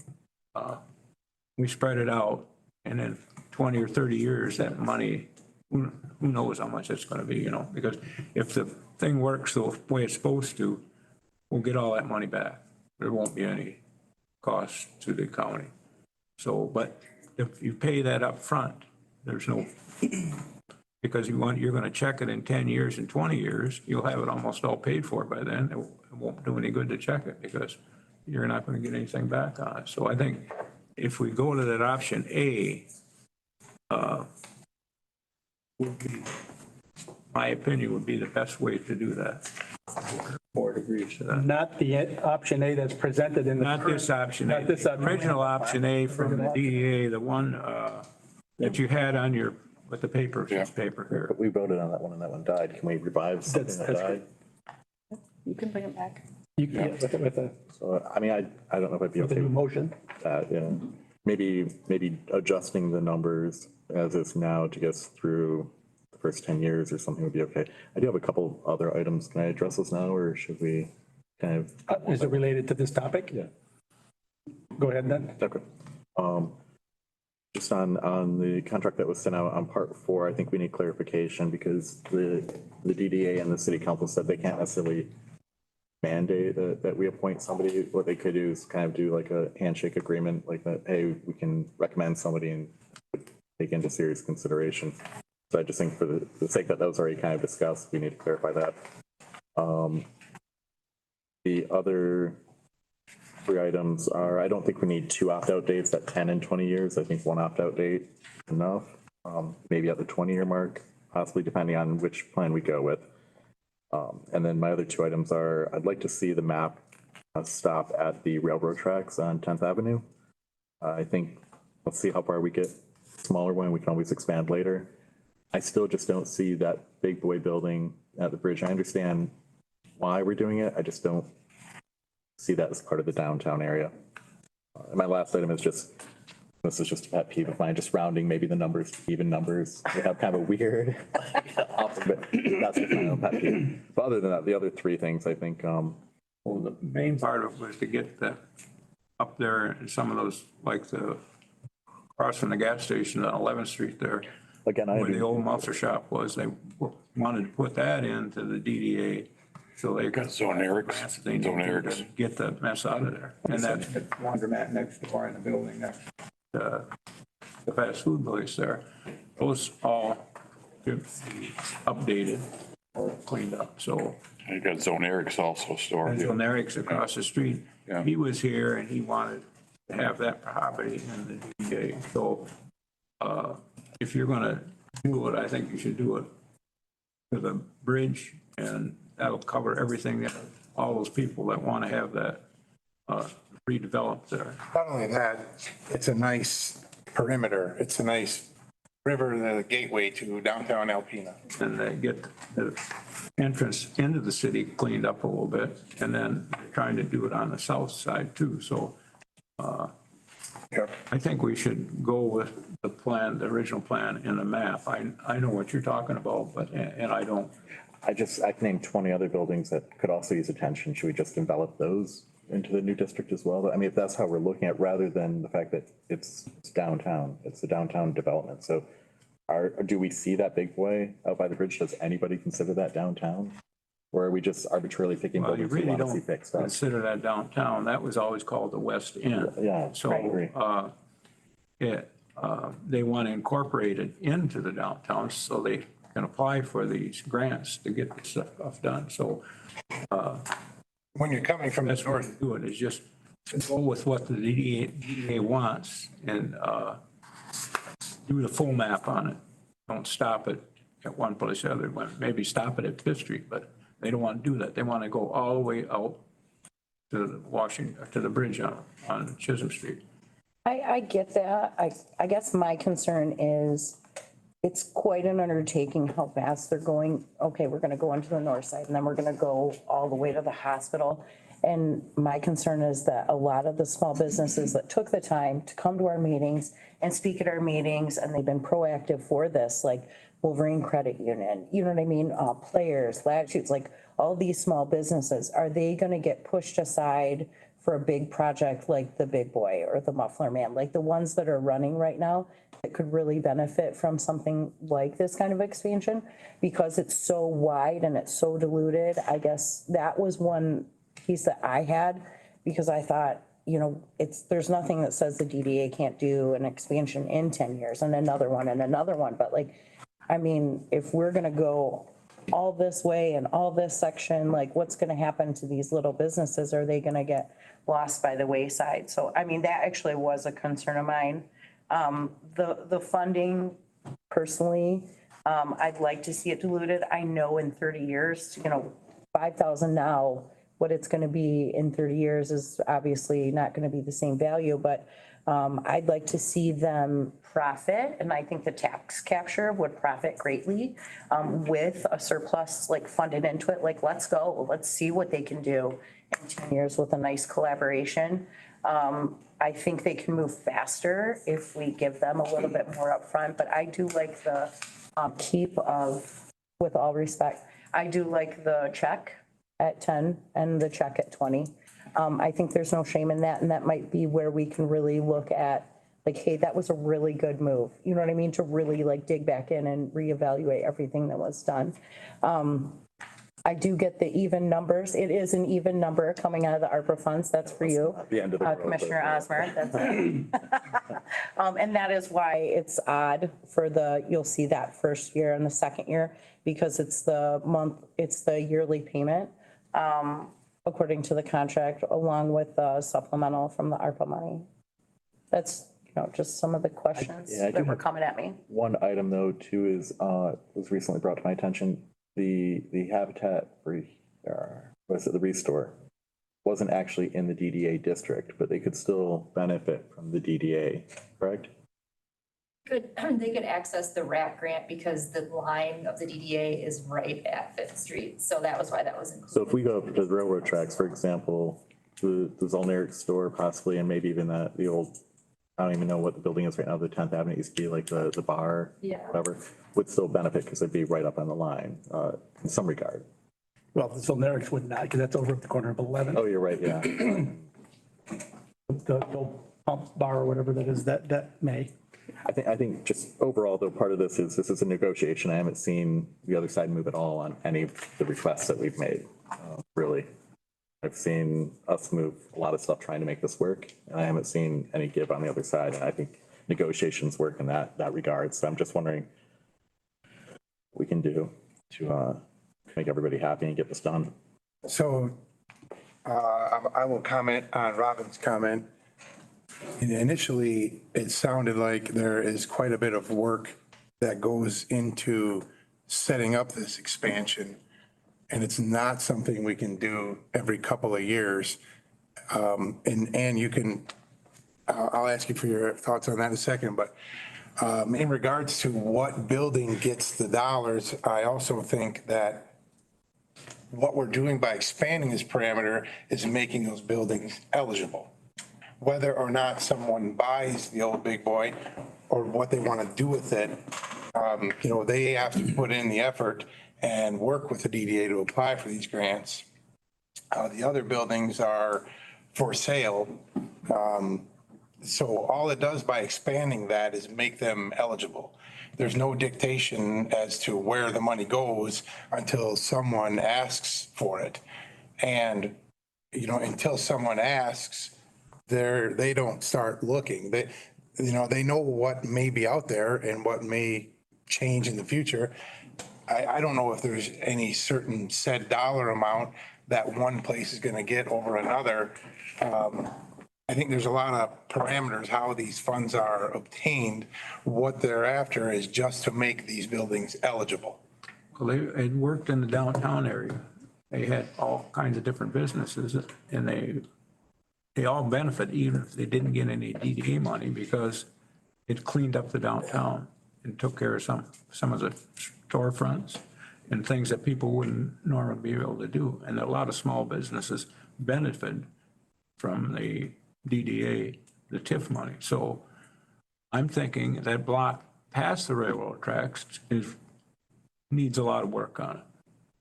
we spread it out, and in 20 or 30 years, that money, who knows how much it's gonna be, you know? Because if the thing works the way it's supposed to, we'll get all that money back. There won't be any cost to the county. So, but if you pay that up front, there's no, because you're gonna check it in 10 years and 20 years, you'll have it almost all paid for by then. It won't do any good to check it because you're not gonna get anything back on it. So I think if we go to that option A, would be, my opinion, would be the best way to do that. Board agrees to that. Not the option A that's presented in the. Not this option A. Not this option. Original option A from the DEA, the one that you had on your, with the paper, this paper here. But we voted on that one and that one died. Can we revive something that That's died? You can bring it back. You can, with a So, I mean, I don't know if I'd be okay new with motion. that, yeah. Maybe adjusting the numbers as is now to get us through the first 10 years or something would be okay. I do have a couple other items. Can I address those now, or should we kind of? Is it related to this topic? Yeah. Go ahead then. Okay. Just on the contract that was sent out on part 4, I think we need clarification because the DDA and the city council said they can't necessarily mandate that we appoint somebody. What they could do is kind of do like a handshake agreement, like that, hey, we can recommend somebody and take into serious consideration. So I just think for the sake that was already kind of discussed, we need to clarify that. The other 3 items are, I don't think we need 2 opt-out dates at 10 and 20 years. I think 1 opt-out date is enough, maybe at the 20-year mark, possibly depending on which plan we go with. And then my other 2 items are, I'd like to see the map stop at the railroad tracks on 10th Avenue. I think, let's see how far we get. Smaller one, we can always expand later. I still just don't see that big boy building at the bridge. I understand why we're doing it. I just don't see that as part of the downtown area. And my last item is just, this is just a pet peeve of mine, just rounding maybe the numbers to even numbers. We have kind of a weird, but that's just my own pet peeve. But other than that, the other 3 things, I think, Well, the main part of it was to get that up there and some of those, like the, across from the gas station on 11th Street there, again, where the old muffler shop was, they wanted to put that into the DDA. So they got Zone Eric's. they need to get the mess out of there. And that laundromat next door in the building next to the fast food place there, those all should be updated or cleaned up. So You got Zone Eric's also stored. Zone Eric's across the street. Yeah. He was here and he wanted to have that property in the DDA. So if you're gonna do it, I think you should do it to the bridge, and that'll cover everything that, all those people that want to have that redeveloped there. Not only that, it's a nice perimeter. It's a nice river, the gateway to downtown Alpena. And they get the entrance into the city cleaned up a little bit, and then they're trying to do it on the south side too. So I think we should go with the plan, the original plan in the map. I know what you're talking about, but, and I don't. I can name 20 other buildings that could also use attention. Should we just envelop those into the new district as well? I mean, if that's how we're looking at, rather than the fact that it's downtown, it's a downtown development. So do we see that big boy out by the bridge? Does anybody consider that downtown? Or are we just arbitrally picking Well, you buildings we really want to see don't fixed up? consider that downtown. That was always called the West End. Yeah, So I agree. they want to incorporate it into the downtown so they can apply for these grants to get this stuff done. So When you're coming from the that's what north, we're doing, is just go with what the DDA wants and do the full map on it. Don't stop it at one place or the other one. Maybe stop it at Fifth Street, but they don't want to do that. They want to go all the way out to to the bridge on Chisholm Street. I get that. I guess my concern is it's quite an undertaking how fast they're going. Okay, we're gonna go into the north side and then we're gonna go all the way to the hospital. And my concern is that a lot of the small businesses that took the time to come to our meetings and speak at our meetings, and they've been proactive for this, like Wolverine Credit Union, you know what I mean? Players, Latitudes, like all these small businesses, are they gonna get pushed aside for a big project like the Big Boy or the Muffler Man, like the ones that are running right now that could really benefit from something like this kind of expansion? Because it's so wide and it's so diluted, I guess that was one piece that I had, because I thought, you know, there's nothing that says the DDA can't do an expansion in 10 years and another one and another one. But like, I mean, if we're gonna go all this way and all this section, like what's gonna happen to these little businesses? Are they gonna get lost by the wayside? So, I mean, that actually was a concern of mine. The funding personally, I'd like to see it diluted. I know in 30 years, you know, 5,000 now, what it's gonna be in 30 years is obviously not gonna be the same value, but I'd like to see them profit, and I think the tax capture would profit greatly with a surplus like funded into it. Like, let's go, let's see what they can do in 10 years with a nice collaboration. I think they can move faster if we give them a little bit more upfront, but I do like the keep of, with all respect, I do like the check at 10 and the check at 20. I think there's no shame in that, and that might be where we can really look at, like, hey, that was a really good move. You know what I mean? To really like dig back in and reevaluate everything that was done. I do get the even numbers. It is an even number coming out of the ARPA funds. That's for you, The end of the road, Commissioner but- Osmer. That's and that is why it's odd for you'll see that first year and the second year, because it's the yearly payment, according to the contract, along with the supplemental from the ARPA money. That's, you know, just some of the questions Yeah, I do that were have- coming at me. One item though too is, was recently brought to my attention, the Habitat for, was it the Restore? Wasn't actually in the DDA district, but they could still benefit from the DDA, correct? They could access the RAC grant because the line of the DDA is right at Fifth Street. So that was why that was included. So if we go up to the railroad tracks, for example, the Zolneric store possibly, and maybe even the old, I don't even know what the building is right now, the 10th Avenue used to be like the bar, Yeah. whatever, would still benefit because it'd be right up on the line, in some regard. Well, the Solnerics would not, because that's over at the corner of 11. Oh, you're right, yeah. The old pump bar or whatever that is, that may. I think just overall, though, part of this is a negotiation. I haven't seen the other side move at all on any of the requests that we've made, really. I've seen us move a lot of stuff trying to make this work, and I haven't seen any give on the other side. And I think negotiations work in that regard. So I'm just wondering what we can do to make everybody happy and get this done. So I will comment on Robin's comment. Initially, it sounded like there is quite a bit of work that goes into setting up this expansion. And it's not something we can do every couple of years. And you can, I'll ask you for your thoughts on that in a second, but in regards to what building gets the dollars, I also think that what we're doing by expanding this parameter is making those buildings eligible. Whether or not someone buys the old Big Boy or what they want to do with it, you know, they have to put in the effort and work with the DDA to apply for these grants. The other buildings are for sale. So all it does by expanding that is make them eligible. There's no dictation as to where the money goes until someone asks for it. And, you know, until someone asks, they don't start looking. They know what may be out there and what may change in the future. I don't know if there's any certain set dollar amount that one place is going to get over another. I think there's a lot of parameters how these funds are obtained. What they're after is just to make these buildings eligible. Well, it worked in the downtown area. They had all kinds of different businesses, and they all benefit even if they didn't get any DDA money, because it cleaned up the downtown. and took care of some of the storefronts and things that people wouldn't normally be able to do. And a lot of small businesses benefit from the DDA, the TIF money. So I'm thinking that block past the railroad tracks needs a lot of work on it.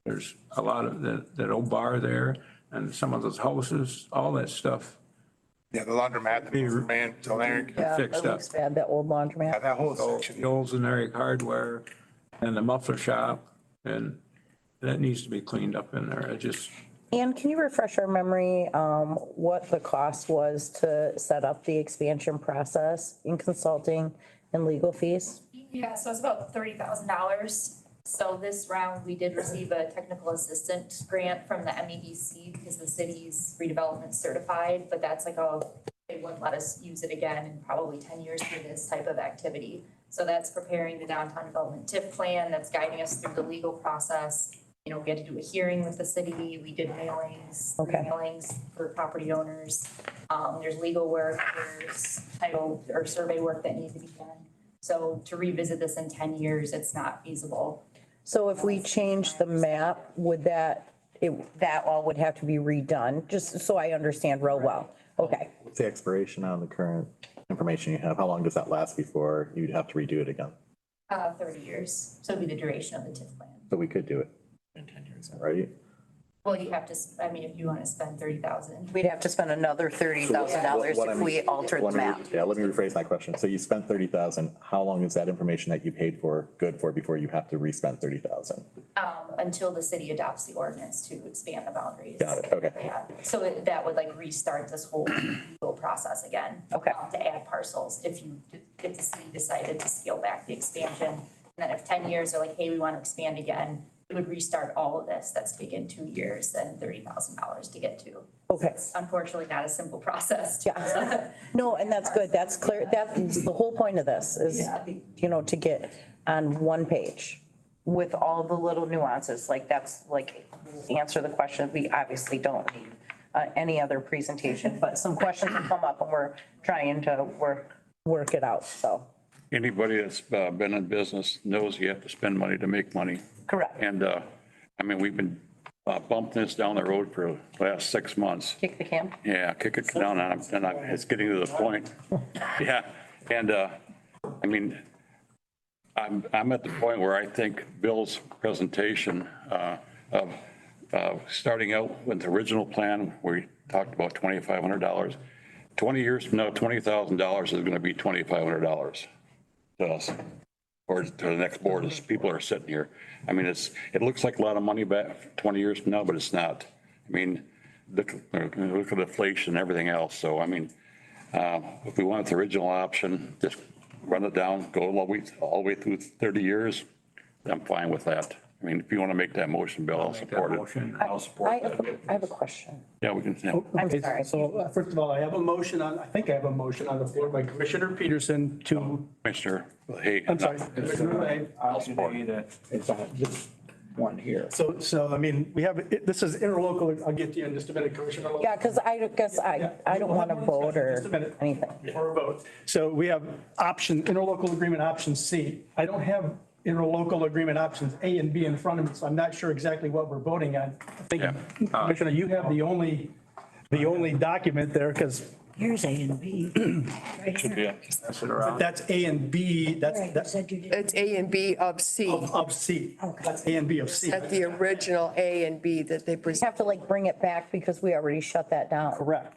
There's a lot of that old bar there and some of those houses, all that stuff. Yeah, the laundromat, the man, so there. Yeah, Fixed that up. looks bad, that old laundromat. Yeah, that whole So section. the old generic hardware and the muffler shop, and that needs to be cleaned up in there. It just, And can you refresh our memory, what the cost was to set up the expansion process in consulting and legal fees? Yeah, so it's about $30,000. So this round, we did receive a technical assistant grant from the MEDC because the city's redevelopment certified, but that's like they wouldn't let us use it again in probably 10 years for this type of activity. So that's preparing the downtown development TIF plan, that's guiding us through the legal process. You know, we had to do a hearing with the city, we did mailings, mailings for property owners. There's legal work, there's title or survey work that needs to be done. So to revisit this in 10 years, it's not feasible. So if we change the map, would that all would have to be redone, just so I understand real well? Okay, What's the expiration on the current information you have? How long does that last before you'd have to redo it again? 30 years, so it'd be the duration of the TIF plan. So we could do it in 10 years, right? Well, you have to, I mean, if you want to spend 30,000. we'd have to spend another $30,000 What if I'm- we altered the let me- map. Yeah, let me rephrase my question. So you spent 30,000. How long is that information that you paid for good for before you have to re-spend 30,000? Until the city adopts the ordinance to expand the boundaries. Got it, okay. Yeah, so that would like restart this whole legal process again. Okay. To add parcels, if the city decided to scale back the expansion. And then if 10 years are like, hey, we want to expand again, it would restart all of this. That's taken 2 years and $30,000 to get to. Okay. It's unfortunately not a simple process. Yeah, no, and that's good, that's clear, that's the whole point of this is, you know, to get on one page with all the little nuances, like that's like, answer the question, we obviously don't need any other presentation, but some questions have come up and we're trying to work it out, so. Anybody that's been in business knows you have to spend money to make money. Correct. And, I mean, we've been bumping this down the road for the last 6 months. Kick the can. Yeah, kick it down, and it's getting to the point. Yeah, and, I mean, I'm at the point where I think Bill's presentation of starting out with the original plan, where he talked about $2,500. 20 years from now, $20,000 is going to be $2,500 to us, or to the next board as people are sitting here. I mean, it looks like a lot of money back 20 years from now, but it's not. I mean, look at inflation and everything else. So, I mean, if we want the original option, just run it down, go all the way through 30 years, I'm fine with that. I mean, if you want to make that motion, Bill, I'll support it. I'll support that. I have a question. Yeah, we can. I'm Okay, sorry. So first of all, I have a motion on the floor by Commissioner Peterson to, Commissioner, hey. I'm sorry. Commissioner Hay. I'll support that. It's on this one here. So, I mean, we have, this is interlocal, I'll get to you in just a minute, Commissioner. Yeah, because I guess I don't want to vote Just a or minute. anything. Before we vote. So we have interlocal agreement option C. I don't have interlocal agreement options A and B in front of me, so I'm not sure exactly what we're voting on. I think, Commissioner, you have the only document there, because Here's A and B. Right here. Yeah. Pass it around. that's A and B, Right, you that's said you did. It's A and B of C, of C. That's A and B of C. not the original A and B that they We presented. have to like bring it back because we already shut that down. Correct.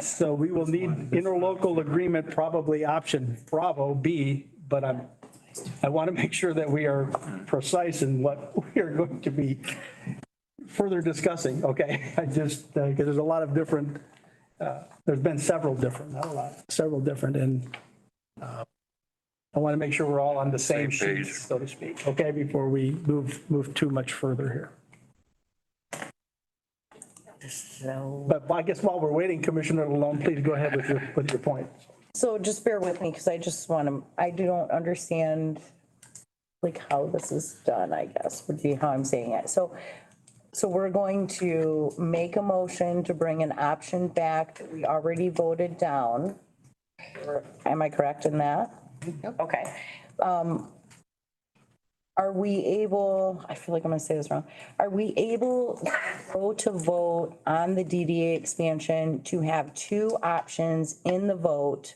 So we will need interlocal agreement, probably option Bravo B, but I want to make sure that we are precise in what we are going to be further discussing, okay? I just, because there's a lot of different, there's been several different, not a lot, several different, and I want to make sure we're all on the same Same sheet, page. so to speak, okay, before we move too much further here. So, But I guess while we're waiting, Commissioner Lalonde, please go ahead with your point. So just bear with me because I just want to, I don't understand like how this is done, I guess, would be how I'm saying it. So we're going to make a motion to bring an option back that we already voted down. Am I correct in that? Okay. are we able, I feel like I'm gonna say this wrong. Are we able to go to vote on the DDA expansion to have two options in the vote?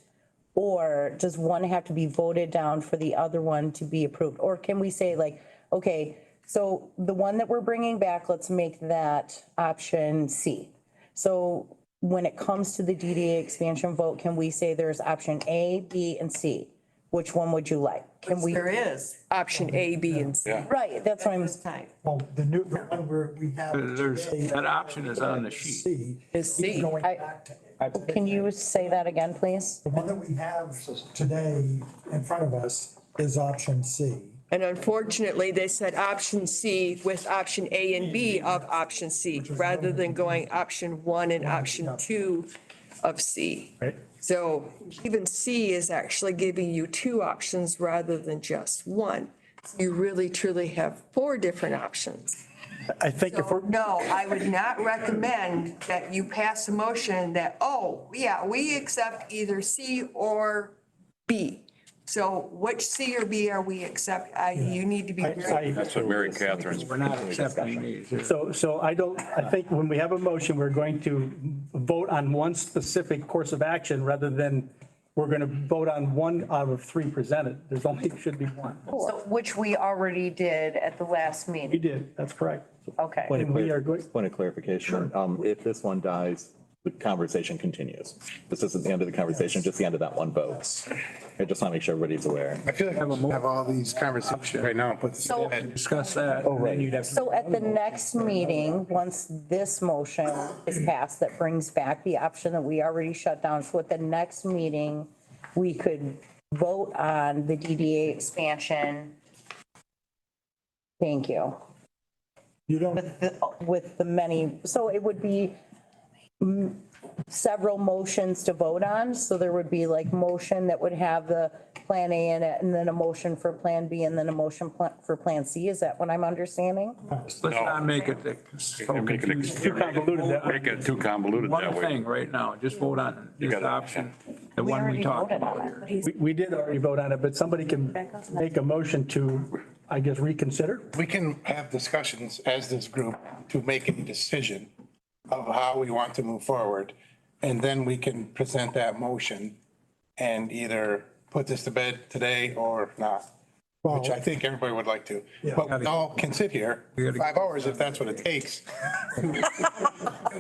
Or does one have to be voted down for the other one to be approved? Or can we say like, okay, so the one that we're bringing back, let's make that option C. So when it comes to the DDA expansion vote, can we say there's option A, B, and C? Which one would you like? Can we? There is option A, B, and C. Right, that's what I'm. Well, the one where we have. There's, today, that option is on the sheet. C. Is C. Going back to Can you say that again, please? The one that we have today in front of us is option C. And unfortunately, they said option C with option A and B of option C, rather than going option 1 and option 2 of C. Right. So even C is actually giving you two options rather than just one. You really truly have 4 different options. I think if we're, No, I would not recommend that you pass a motion that, oh, yeah, we accept either C or B. So which C or B are we accept? You need to be very. That's what Mary Catherine's. We're not accepting these. so I think when we have a motion, we're going to vote on one specific course of action rather than we're going to vote on 1 out of 3 presented. There's only, should be 1. So, which we already did at the last We meeting. did, that's correct. Okay. And we are going, Point of clarification, if this one dies, the conversation continues. This isn't the end of the conversation, just the end of that one vote. I just want to make sure everybody's aware. I feel like we have all these conversations right now, but So- Discuss that. and then you'd have to- So at the next meeting, once this motion is passed, that brings back the option that we already shut down. So at the next meeting, we could vote on the DDA expansion. Thank you. You don't, With the many, so it would be several motions to vote on. So there would be like motion that would have the Plan A in it, and then a motion for Plan B, and then a motion for Plan C. Is that what I'm understanding? Let's not make it so Make it confusing. too convoluted that way. Make it too convoluted One that way. thing right now, just vote on this got it. option, the one we talked about here. we did already vote on it, but somebody can make a motion to, I guess, reconsider. we can have discussions as this group to make a decision of how we want to move forward. And then we can present that motion and either put this to bed today or not, which I think everybody would like to. But we all can sit here 5 hours if that's what it takes to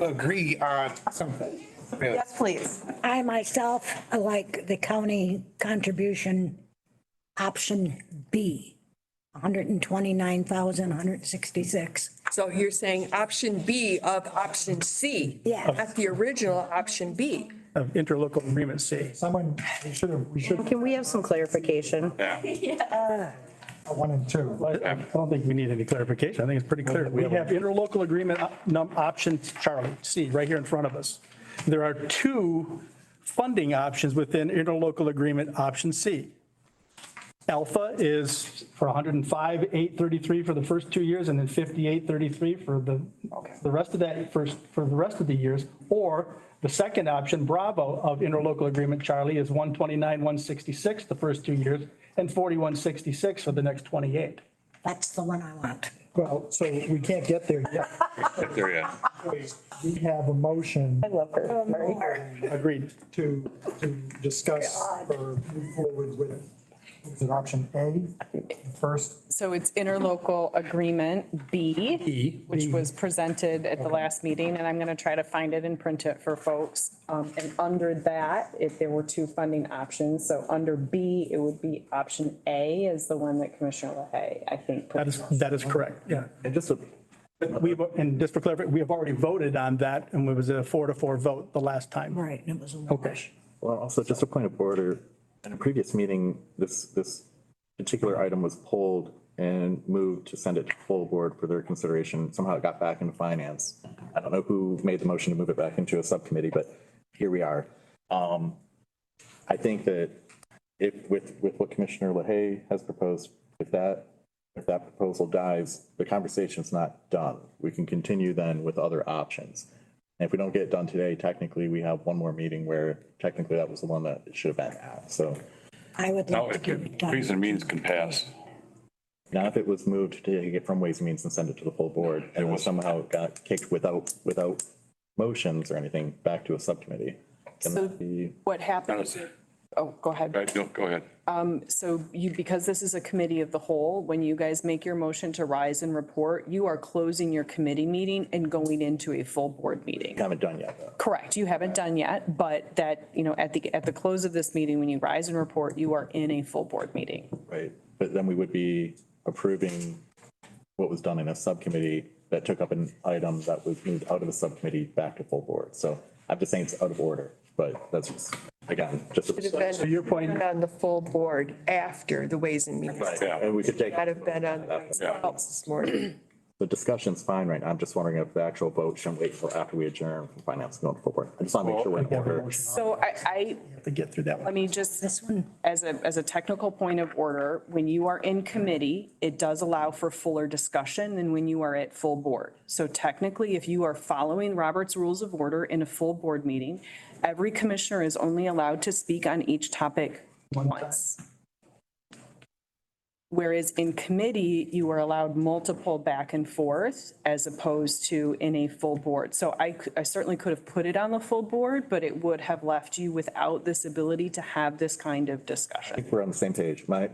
agree on something. Really. Yes, please. I myself like the county contribution option B, 129,166. So you're saying option B of option C? Yeah. Not the original option B. Of interlocal agreement C. someone, we should, Can we have some clarification? 1 and 2. I don't think we need any clarification. I think it's pretty clear. We have interlocal agreement option Charlie, C, right here in front of us. There are 2 funding options within interlocal agreement option C. Alpha is for 105,833 for the first 2 years, and then 58,33 for the rest of that, for the rest of the years. Or the second option, Bravo, of interlocal agreement Charlie, is 129,166 the first 2 years, and 41,66 for the next 28. That's the one I want. Well, so we can't get there yet. Get there yet. We have a motion I love her. Agreed. to discuss or move forward with, is it option A first? So it's interlocal agreement B, which was presented at the last meeting, and I'm going to try to find it and print it for folks. And under that, if there were 2 funding options, so under B, it would be option A is the one that Commissioner LaHaye, I think. That is correct, yeah. And just a And just for clarification, we have already voted on that, and it was a 4-4 vote the last time. Right, and it was a Okay. Well, also just a point of order, in a previous meeting, this particular item was pulled and moved to send it to full board for their consideration. Somehow it got back into finance. I don't know who made the motion to move it back into a subcommittee, but here we are. I think that if, with what Commissioner LaHaye has proposed, if that proposal dies, the conversation's not done. We can continue then with other options. And if we don't get it done today, technically we have one more meeting where technically that was the one that it should have been at. So I would No, like to it give can, it done. Ways and Means can pass. Now, if it was moved to take it from Ways and Means and send it to the full board, and then somehow got kicked without motions or anything back to a subcommittee, can So that be? what happens, oh, go ahead. Right, no, go ahead. So you, because this is a committee of the whole, when you guys make your motion to rise and report, you are closing your committee meeting and going into a full board meeting. Haven't done yet, though. Correct, you haven't done yet, but that, at the close of this meeting, when you rise and report, you are in a full board meeting. Right, but then we would be approving what was done in a subcommittee that took up an item that was moved out of the subcommittee back to full board. So I'm just saying it's out of order, but that's just, again, just. Should have been So your point, on the full board after the Ways and Means. Yeah, and we could take. Not have been on the Ways and Means this morning. The discussion's fine right now. I'm just wondering if the actual vote shouldn't wait until after we adjourn from finance and go to full board. I just want to make sure we're in order. So I to get through that one. let me just, This one, as a technical point of order, when you are in committee, it does allow for fuller discussion than when you are at full board. So technically, if you are following Robert's Rules of Order in a full board meeting, every commissioner is only allowed to speak on each topic once. Whereas in committee, you are allowed multiple back and forth as opposed to in a full board. So I certainly could have put it on the full board, but it would have left you without this ability to have this kind of I discussion. think we're on the same page. My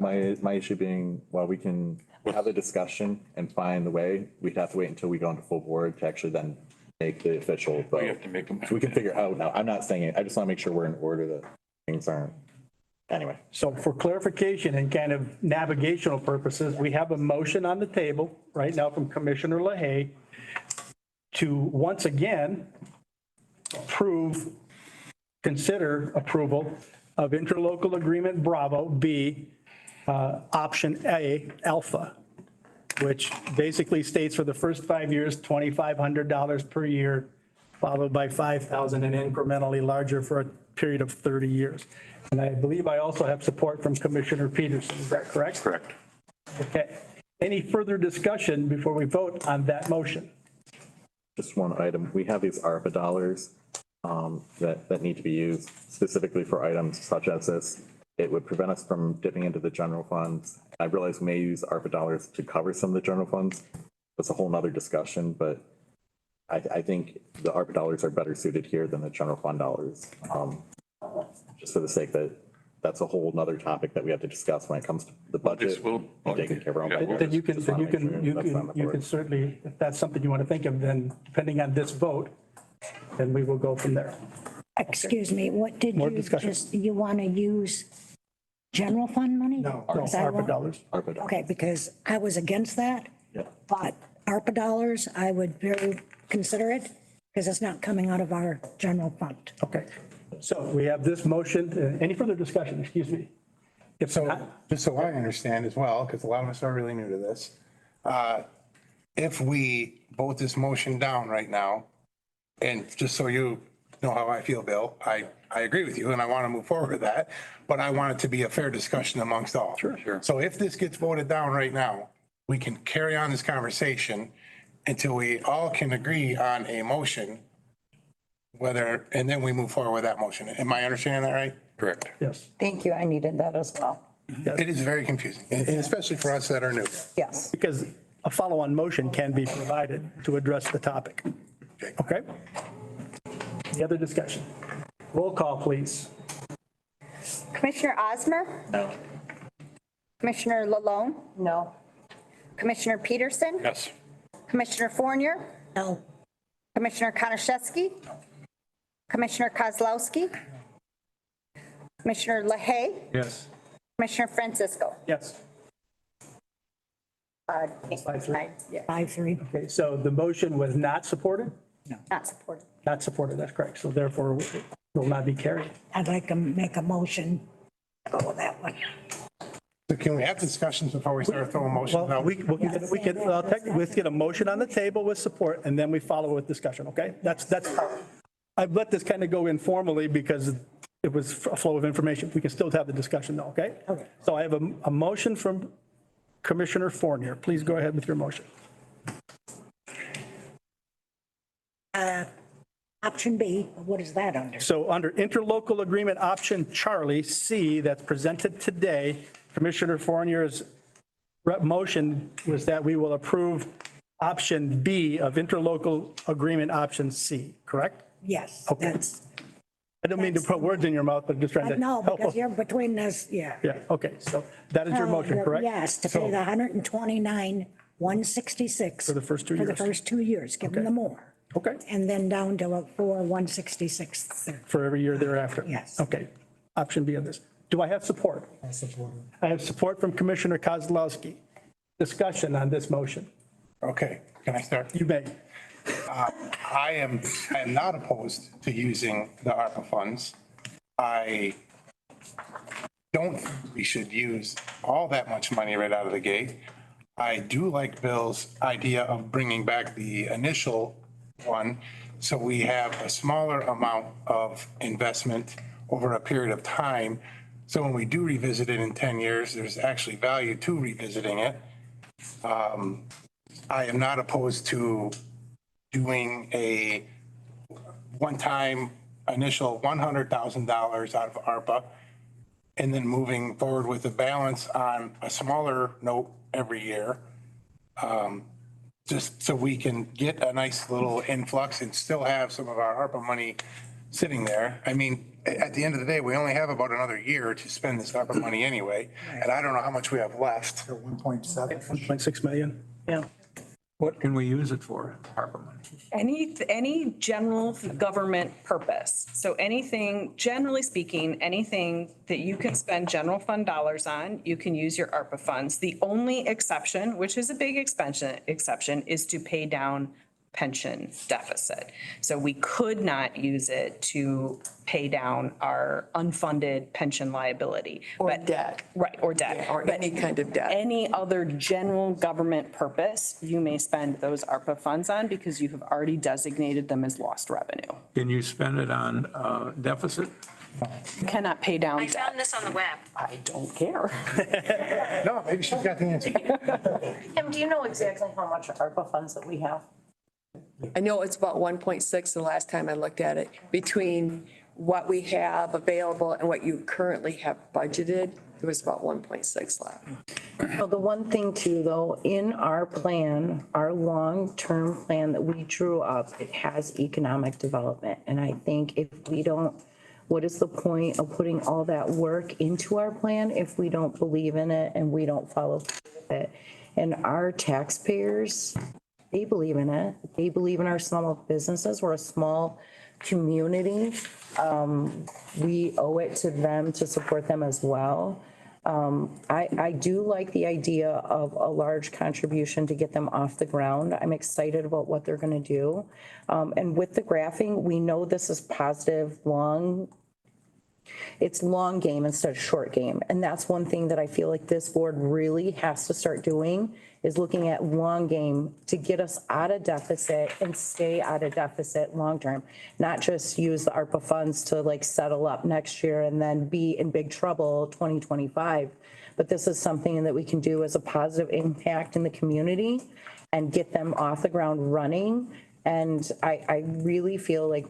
issue being, while we can have a discussion and find the way, we'd have to wait until we go into full board to actually then make the official vote. We have to make them. We can figure it out now. I'm not saying it. I just want to make sure we're in order, that things aren't. Anyway, So for clarification and kind of navigational purposes, we have a motion on the table right now from Commissioner LaHaye to once again consider approval of interlocal agreement Bravo B, option A, alpha, which basically states for the first 5 years, $2,500 per year, followed by 5,000 and incrementally larger for a period of 30 years. And I believe I also have support from Commissioner Peterson. Is that correct? Correct. Okay. Any further discussion before we vote on that motion? just one item. We have these ARPA dollars that need to be used specifically for items such as this. It would prevent us from dipping into the general funds. I realize we may use ARPA dollars to cover some of the general funds. That's a whole nother discussion, but I think the ARPA dollars are better suited here than the general fund dollars. Just for the sake that that's a whole nother topic that we have to discuss when it comes to the budget. and taking care of our own budget. Then you can, Just wanna make sure that's on the you board. can certainly, if that's something you want to think of, then depending on this vote, then we will go from there. Excuse me, what did More you discussion. just, you want to use general fund money? No, Because I ARPA want- dollars. ARPA dollars. Okay, because I was against that. Yeah. But ARPA dollars, I would very consider it because it's not coming out of our general fund. Okay. So we have this motion. Any further discussion? Excuse me. If So, not, just so I understand as well, because a lot of us are really new to this, if we vote this motion down right now, and just so you know how I feel, Bill, I agree with you and I want to move forward with that, but I want it to be a fair discussion amongst all. Sure. So if this gets voted down right now, we can carry on this conversation until we all can agree on a motion, whether, and then we move forward with that motion. Am I understanding that right? Correct. yes. Thank you. I needed that as well. It is very confusing, and especially for us that are new. Yes. Because a follow-on motion can be provided to address the topic. Okay? Any other discussion? Roll call, please. Commissioner Osmer? No. Commissioner Lalone? No. Commissioner Peterson? Yes. Commissioner Fournier? No, Commissioner Konashevsky? Commissioner Kozlowski? Commissioner LaHaye? Yes. Commissioner Francisco? Yes. 5-3. Yeah, 5-3. Okay, so the motion was not supported? not supported. Not supported, that's correct. So therefore, it will not be carried. I'd like to make a motion, to go with that one. So can we have discussions before we start throwing motions Well, out? we can, let's get a motion on the table with support, and then we follow with discussion, okay? That's, I've let this kind of go informally because it was a flow of information. We can still have the discussion though, okay? Okay. So I have a motion from Commissioner Fournier. Please go ahead with your motion. Option B, what is that under? So under interlocal agreement option Charlie C that's presented today, Commissioner Fournier's motion was that we will approve option B of interlocal agreement option C, correct? Yes, Okay. that's, I don't mean to put words in your mouth, but just trying to no, help. because you're between us, yeah. Yeah, okay, so that is your motion, correct? Yes, to pay the 129,166. For the first 2 For the years. first 2 years, give them the more. Okay, And then down to a 166. for every year thereafter? Yes. Okay, option B of this. Do I have support? I support it. I have support from Commissioner Kozlowski. Discussion on this motion. Okay, can I start? You may. I am not opposed to using the ARPA funds. I don't think we should use all that much money right out of the gate. I do like Bill's idea of bringing back the initial one, so we have a smaller amount of investment over a period of time. So when we do revisit it in 10 years, there's actually value to revisiting it. I am not opposed to doing a one-time initial $100,000 out of ARPA and then moving forward with the balance on a smaller note every year. Just so we can get a nice little influx and still have some of our ARPA money sitting there. I mean, at the end of the day, we only have about another year to spend this ARPA money anyway. And I don't know how much we have left. 1.7. 1.6 million. Yeah. What can we use it for, ARPA money? Any general government purpose. So anything, generally speaking, anything that you can spend general fund dollars on, you can use your ARPA funds. The only exception, which is a big exception, is to pay down pension deficit. So we could not use it to pay down our unfunded pension liability. Or But- debt, Right, or debt. or But any kind of debt. any other general government purpose, you may spend those ARPA funds on because you have already designated them as lost revenue. Can you spend it on deficit? You cannot pay down debt. found this on the web. I don't care. No, maybe she's got the answer. Kim, do you know exactly how much ARPA funds that we have? I know it's about 1.6 the last time I looked at it, between what we have available and what you currently have budgeted. It was about 1.6 left. Well, the one thing too, though, in our plan, our long-term plan that we drew up, it has economic development. And I think if we don't, what is the point of putting all that work into our plan if we don't believe in it and we don't follow through with it? And our taxpayers, they believe in it. They believe in our small businesses. We're a small community. We owe it to them to support them as well. I do like the idea of a large contribution to get them off the ground. I'm excited about what they're going to do. And with the graphing, we know this is positive, it's long game instead of short game. And that's one thing that I feel like this board really has to start doing, is looking at long game to get us out of deficit and stay out of deficit long-term. Not just use the ARPA funds to like settle up next year and then be in big trouble 2025. But this is something that we can do as a positive impact in the community and get them off the ground running. And I really feel like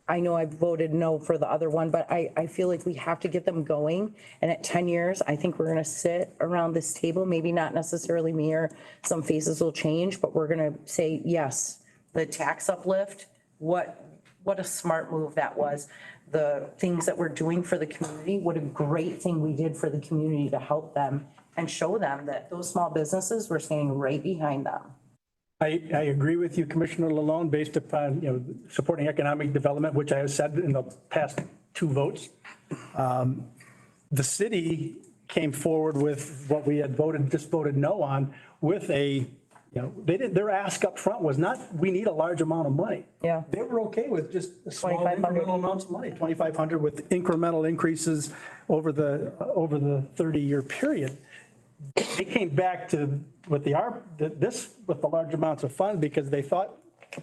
I know I voted no for the other one, but I feel like we have to get them going. And at 10 years, I think we're going to sit around this table, maybe not necessarily me, or some faces will change, but we're going to say, yes, the tax uplift, what a smart move that was. The things that we're doing for the community, what a great thing we did for the community to help them and show them that those small businesses, we're standing right behind them. I agree with you, Commissioner Lalone, based upon, supporting economic development, which I have said in the past 2 votes. The city came forward with what we had just voted no on, with their ask up front was not, we need a large amount of money. Yeah. They were okay with just small 2,500. incremental amounts of money, 2,500 with incremental increases over the 30-year period. They came back with the large amounts of funds because they thought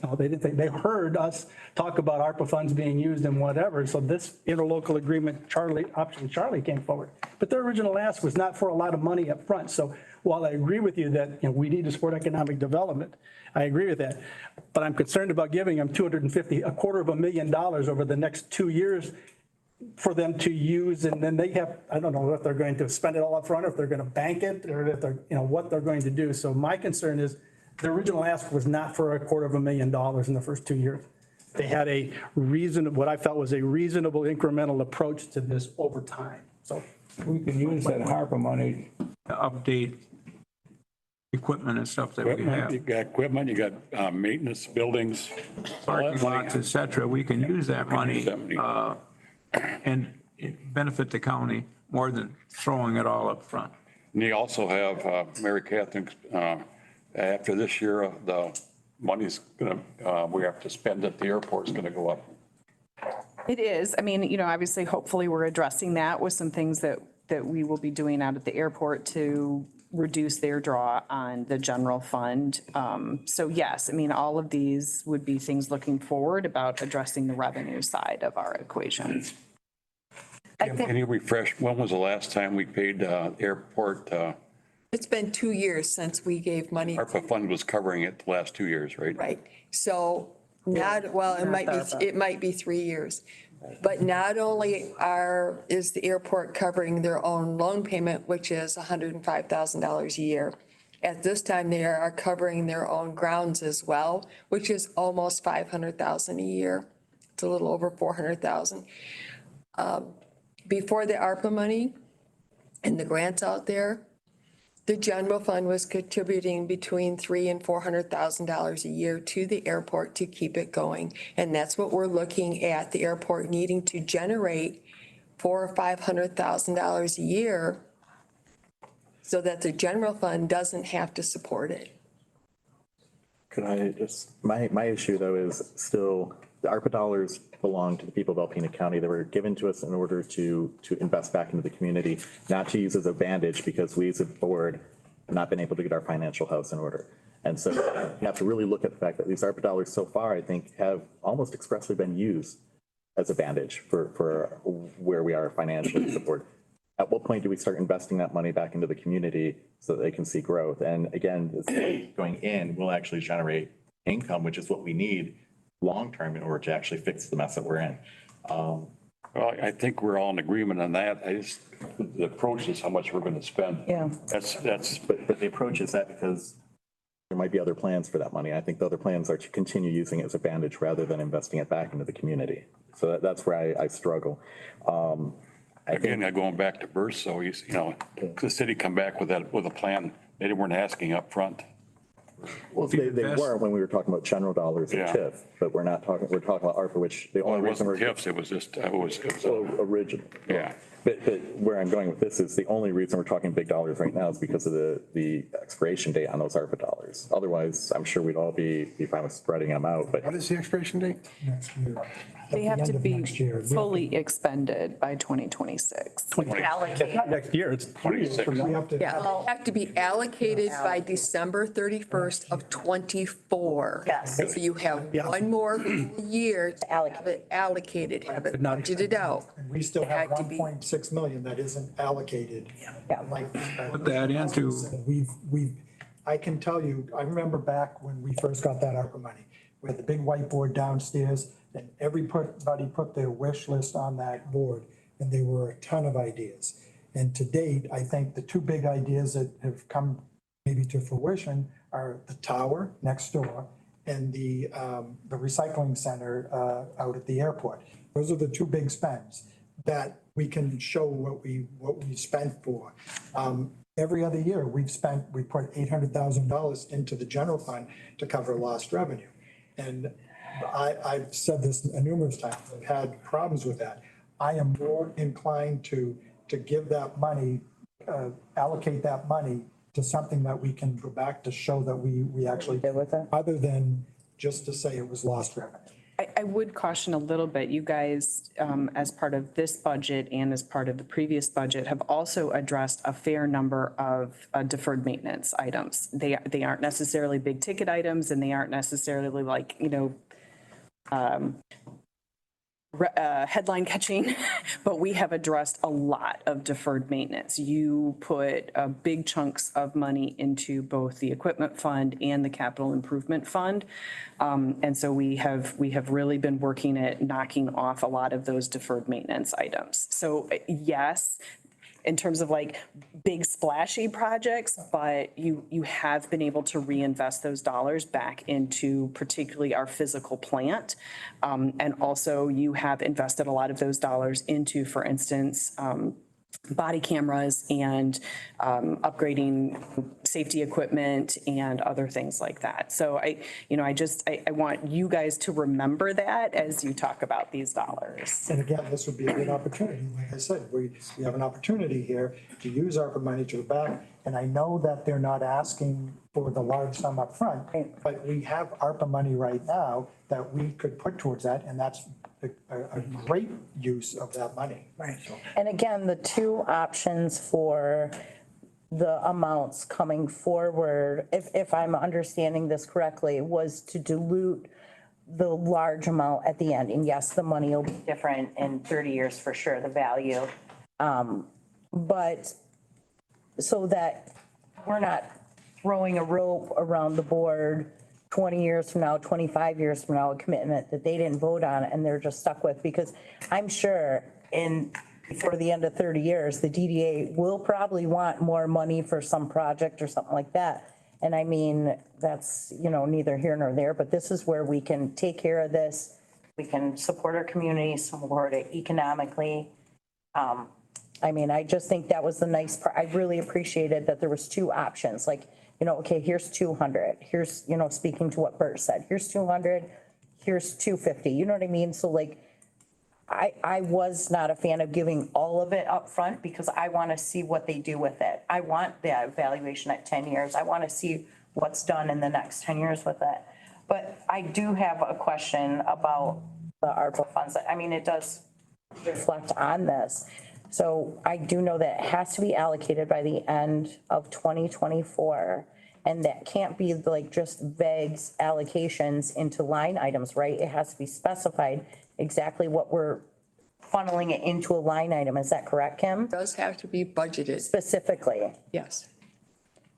No, they didn't think, they heard us talk about ARPA funds being used and whatever. So this interlocal agreement, option Charlie came forward. But their original ask was not for a lot of money up front. So while I agree with you that, we need to support economic development, I agree with that. But I'm concerned about giving them $250,000 over the next 2 years for them to use, and then they have, I don't know if they're going to spend it all up front, or if they're going to bank it, or if they're, what they're going to do. So my concern is the original ask was not for $250,000 in the first 2 years. They had what I felt was a reasonable incremental approach to this over time. So We can use that ARPA money to update equipment and stuff that we Equipment, have. you got equipment, you got maintenance, buildings. all that Parking money. lots, et cetera. We can use that money that money. and benefit the county more than throwing it all up front. And you also have, Mary Catherine, after this year, the money's gonna, we have to spend at the airport's gonna go up. It is. I mean, obviously, hopefully, we're addressing that with some things that we will be doing out at the airport to reduce their draw on the general fund. So yes, I mean, all of these would be things looking forward about addressing the revenue side of our equation. Can you refresh, when was the last time we paid airport, It's been 2 years since we gave money. ARPA fund was covering it the last 2 years, right? Right. So it might be 3 years. But not only is the airport covering their own loan payment, which is $105,000 a year. At this time, they are covering their own grounds as well, which is almost $500,000 a year. It's a little over $400,000. Before the ARPA money and the grants out there, the general fund was contributing between $300,000 and $400,000 a year to the airport to keep it going. And that's what we're looking at, the airport needing to generate $400,000 or $500,000 a year so that the general fund doesn't have to support it. Could I just, my issue though is still, the ARPA dollars belong to the people of Alpena County. They were given to us in order to invest back into the community, not to use as a bandage because we as a board have not been able to get our financial house in order. And so you have to really look at the fact that these ARPA dollars so far, I think, have almost expressly been used as a bandage for where we are financially as a board. At what point do we start investing that money back into the community so that they can see growth? And again, this going in will actually generate income, which is what we need long-term in order to actually fix the mess that we're in. Well, I think we're all in agreement on that. The approach is how much we're going to spend. Yeah. But the approach is that because there might be other plans for that money. I think the other plans are to continue using it as a bandage rather than investing it back into the community. So that's where I struggle. Again, going back to Bruce, so the city come back with a plan. They weren't asking up front. Well, they were when we were talking about general dollars and Yeah. TIF, but we're talking about ARPA, which the Well, only it reason wasn't we're. TIFs, it was just, it was Original. yeah. But where I'm going with this is the only reason we're talking big dollars right now is because of the expiration date on those ARPA dollars. Otherwise, I'm sure we'd all be fine with spreading them out, but. What is the expiration date? Next year. They have At the to end of be next year. fully expended by 2026. It's not next year, it's 3 years from We now. have to. Yeah, they have to be allocated by December 31st of '24. Yes. So you have one more year to have it allocated, have it Not budgeted out. And we still have Had to be- 1.6 million that isn't allocated. Like, Put that into, I can tell you, I remember back when we first got that ARPA money, we had the big whiteboard downstairs and everybody put their wish list on that board and there were a ton of ideas. And to date, I think the two big ideas that have come maybe to fruition are the tower next door and the recycling center out at the airport. Those are the two big spends that we can show what we spent for. Every other year, we put $800,000 into the general fund to cover lost revenue. And I've said this numerous times, I've had problems with that. I am more inclined to give that money, allocate that money to something that we can go back to show that we actually did with it, other than just to say it was lost revenue. I would caution a little bit, you guys, as part of this budget and as part of the previous budget, have also addressed a fair number of deferred maintenance items. They aren't necessarily big ticket items and they aren't necessarily like, headline catching, but we have addressed a lot of deferred maintenance. You put big chunks of money into both the equipment fund and the capital improvement fund. And so we have really been working at knocking off a lot of those deferred maintenance items. So yes, in terms of like big splashy projects, but you have been able to reinvest those dollars back into particularly our physical plant. And also you have invested a lot of those dollars into, for instance, body cameras and upgrading safety equipment and other things like that. So I want you guys to remember that as you talk about these dollars. And again, this would be a good opportunity. Like I said, we have an opportunity here to use ARPA money to the back. And I know that they're not asking for the large sum up front, but we have ARPA money right now that we could put towards that. And that's a great use of that money. Right. And again, the two options for the amounts coming forward, if I'm understanding this correctly, was to dilute the large amount at the end. And yes, the money will be different in 30 years for sure, the value. But so that we're not throwing a rope around the board 20 years from now, 25 years from now, a commitment that they didn't vote on and they're just stuck with, because I'm sure before the end of 30 years, the DDA will probably want more money for some project or something like that. And I mean, that's, neither here nor there, but this is where we can take care of this. We can support our community, support it economically. I just think that was the nice part. I really appreciated that there was two options, like, okay, here's 200. Here's, speaking to what Bert said, here's 200, here's 250. You know what I mean? So like, I was not a fan of giving all of it up front because I want to see what they do with it. I want the evaluation at 10 years. I want to see what's done in the next 10 years with it. But I do have a question about the ARPA funds. It does reflect on this. So I do know that it has to be allocated by the end of 2024. And that can't be like just vague allocations into line items, right? It has to be specified exactly what we're funneling it into a line item. Is that correct, Kim? It does have to be budgeted. Specifically. Yes.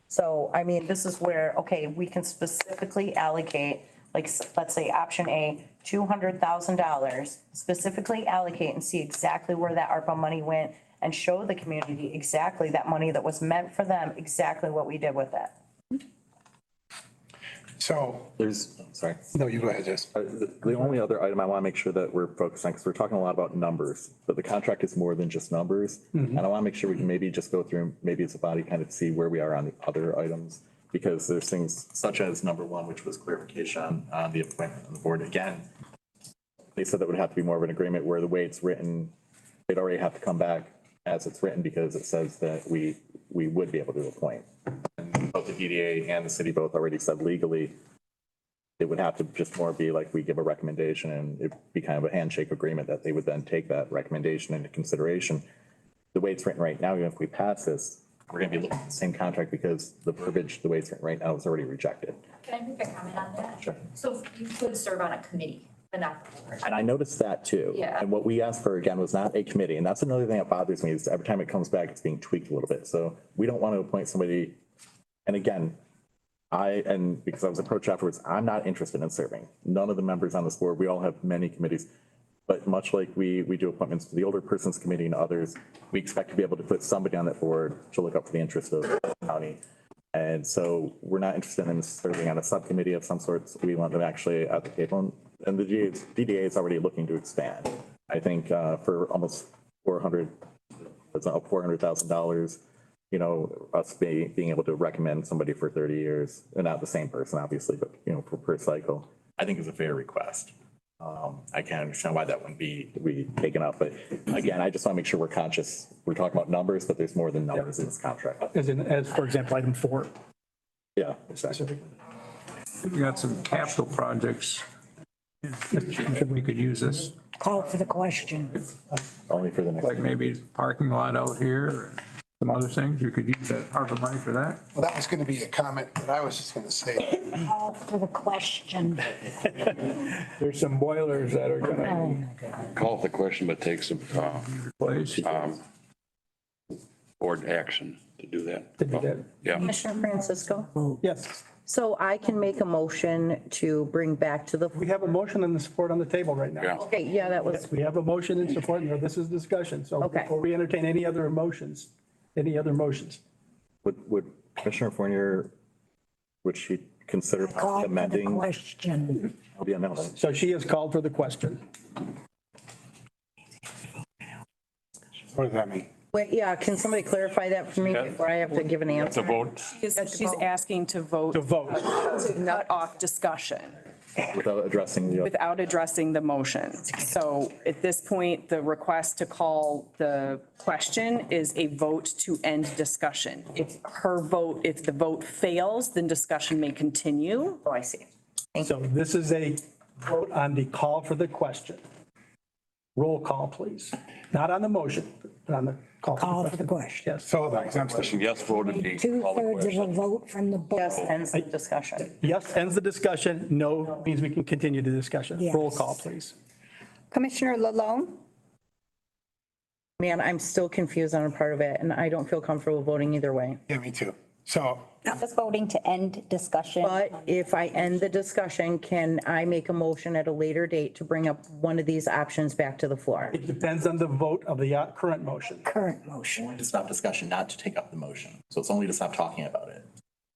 So, this is where, okay, we can specifically allocate, like, let's say option A, $200,000, specifically allocate and see exactly where that ARPA money went and show the community exactly that money that was meant for them, exactly what we did with it. So, Sorry. no, you go ahead, Jess. The only other item I want to make sure that we're focused on, because we're talking a lot about numbers, but the contract is more than just numbers. And I want to make sure we can maybe just go through, maybe as a body, kind of see where we are on the other items, because there's things such as number one, which was clarification on the appointment on the board. Again, they said that would have to be more of an agreement where the way it's written, they'd already have to come back as it's written because it says that we would be able to appoint. And both the DDA and the city both already said legally it would have to just more be like we give a recommendation and it'd be kind of a handshake agreement that they would then take that recommendation into consideration. The way it's written right now, even if we pass this, we're going to be looking at the same contract because the verbiage, the way it's written right now, is already rejected. Can I make a comment on that? Sure. So you could serve on a committee, but not the board. And I noticed that too. Yeah. And what we asked for again was not a committee. And that's another thing that bothers me is every time it comes back, it's being tweaked a little bit. So we don't want to appoint somebody. And again, because I was approached afterwards, I'm not interested in serving. None of the members on this board, we all have many committees. But much like we do appointments to the older persons committee and others, we expect to be able to put somebody on that board to look up for the interest of the county. And so we're not interested in serving on a subcommittee of some sort. So we want them actually at the table. And the DDA is already looking to expand. I think for almost $400,000, us being able to recommend somebody for 30 years, and not the same person, obviously, but, per cycle, I think is a fair request. I can't understand why that wouldn't be taken up. But again, I just want to make sure we're conscious. We're talking about numbers, but there's more than numbers in this contract. As for example, item 4. Yeah, exactly. We got some capital projects We could use this, Call for the question. Only for the next. like maybe parking lot out here, or some other things. You could use that ARPA money for that. Well, that was going to be a comment that I was just going to say. Call for the question. There's some boilers that are gonna Call the question, but take some place. board action to do that. To do that. Yeah. Commissioner Francisco? Yes, So I can make a motion to bring back to the, we have a motion and the support on the table right now. Yeah. okay, yeah, that was, We have a motion and support, and this is discussion. So Okay. before we entertain any other motions, Would Commissioner Fournier, would she consider Call for the amending? question. I'll be amending. So she has called for the question. What does that mean? wait, yeah, can somebody clarify that for me before I have to give an To answer? vote She's asking to vote. To vote. To cut off discussion Without addressing the. without addressing the motion. So at this point, the request to call the question is a vote to end discussion. If the vote fails, then discussion may continue. Oh, I see. So this is a vote on the call for the question. Roll call, please. Not on the motion, but on the call. Call for the question. Yes. So hold on, 'cause I'm still. yes voted be. Call the 2/3 of a question. vote from the board. Yes, ends the discussion. Yes ends the discussion. No means we can continue the discussion. Yes. Roll call, please. Commissioner LaLonde, Man, I'm still confused on a part of it, and I don't feel comfortable voting either way. Yeah, me too. So just voting to end discussion. But if I end the discussion, can I make a motion at a later date to bring up one of these options back to the floor? It depends on the vote of the current motion. Current motion. To stop discussion, not to take up the motion. So it's only to stop talking about it.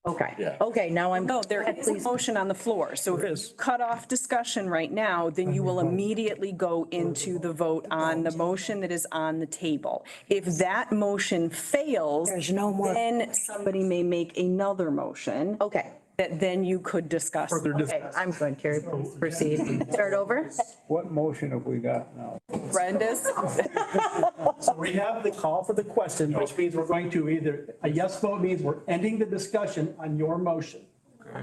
Okay. Yeah. Okay, now I'm. No, there is a motion on the floor. So if you cut off discussion right now, then you will immediately go into the vote on the motion that is on the table. If that motion fails, There's no more. then somebody may make another motion Okay. that then you could discuss. Okay, I'm good, Carrie, please proceed. Start over? What motion have we got now? Brenda's, So we have the call for the question, which means we're going to either, a yes vote means we're ending the discussion on your motion.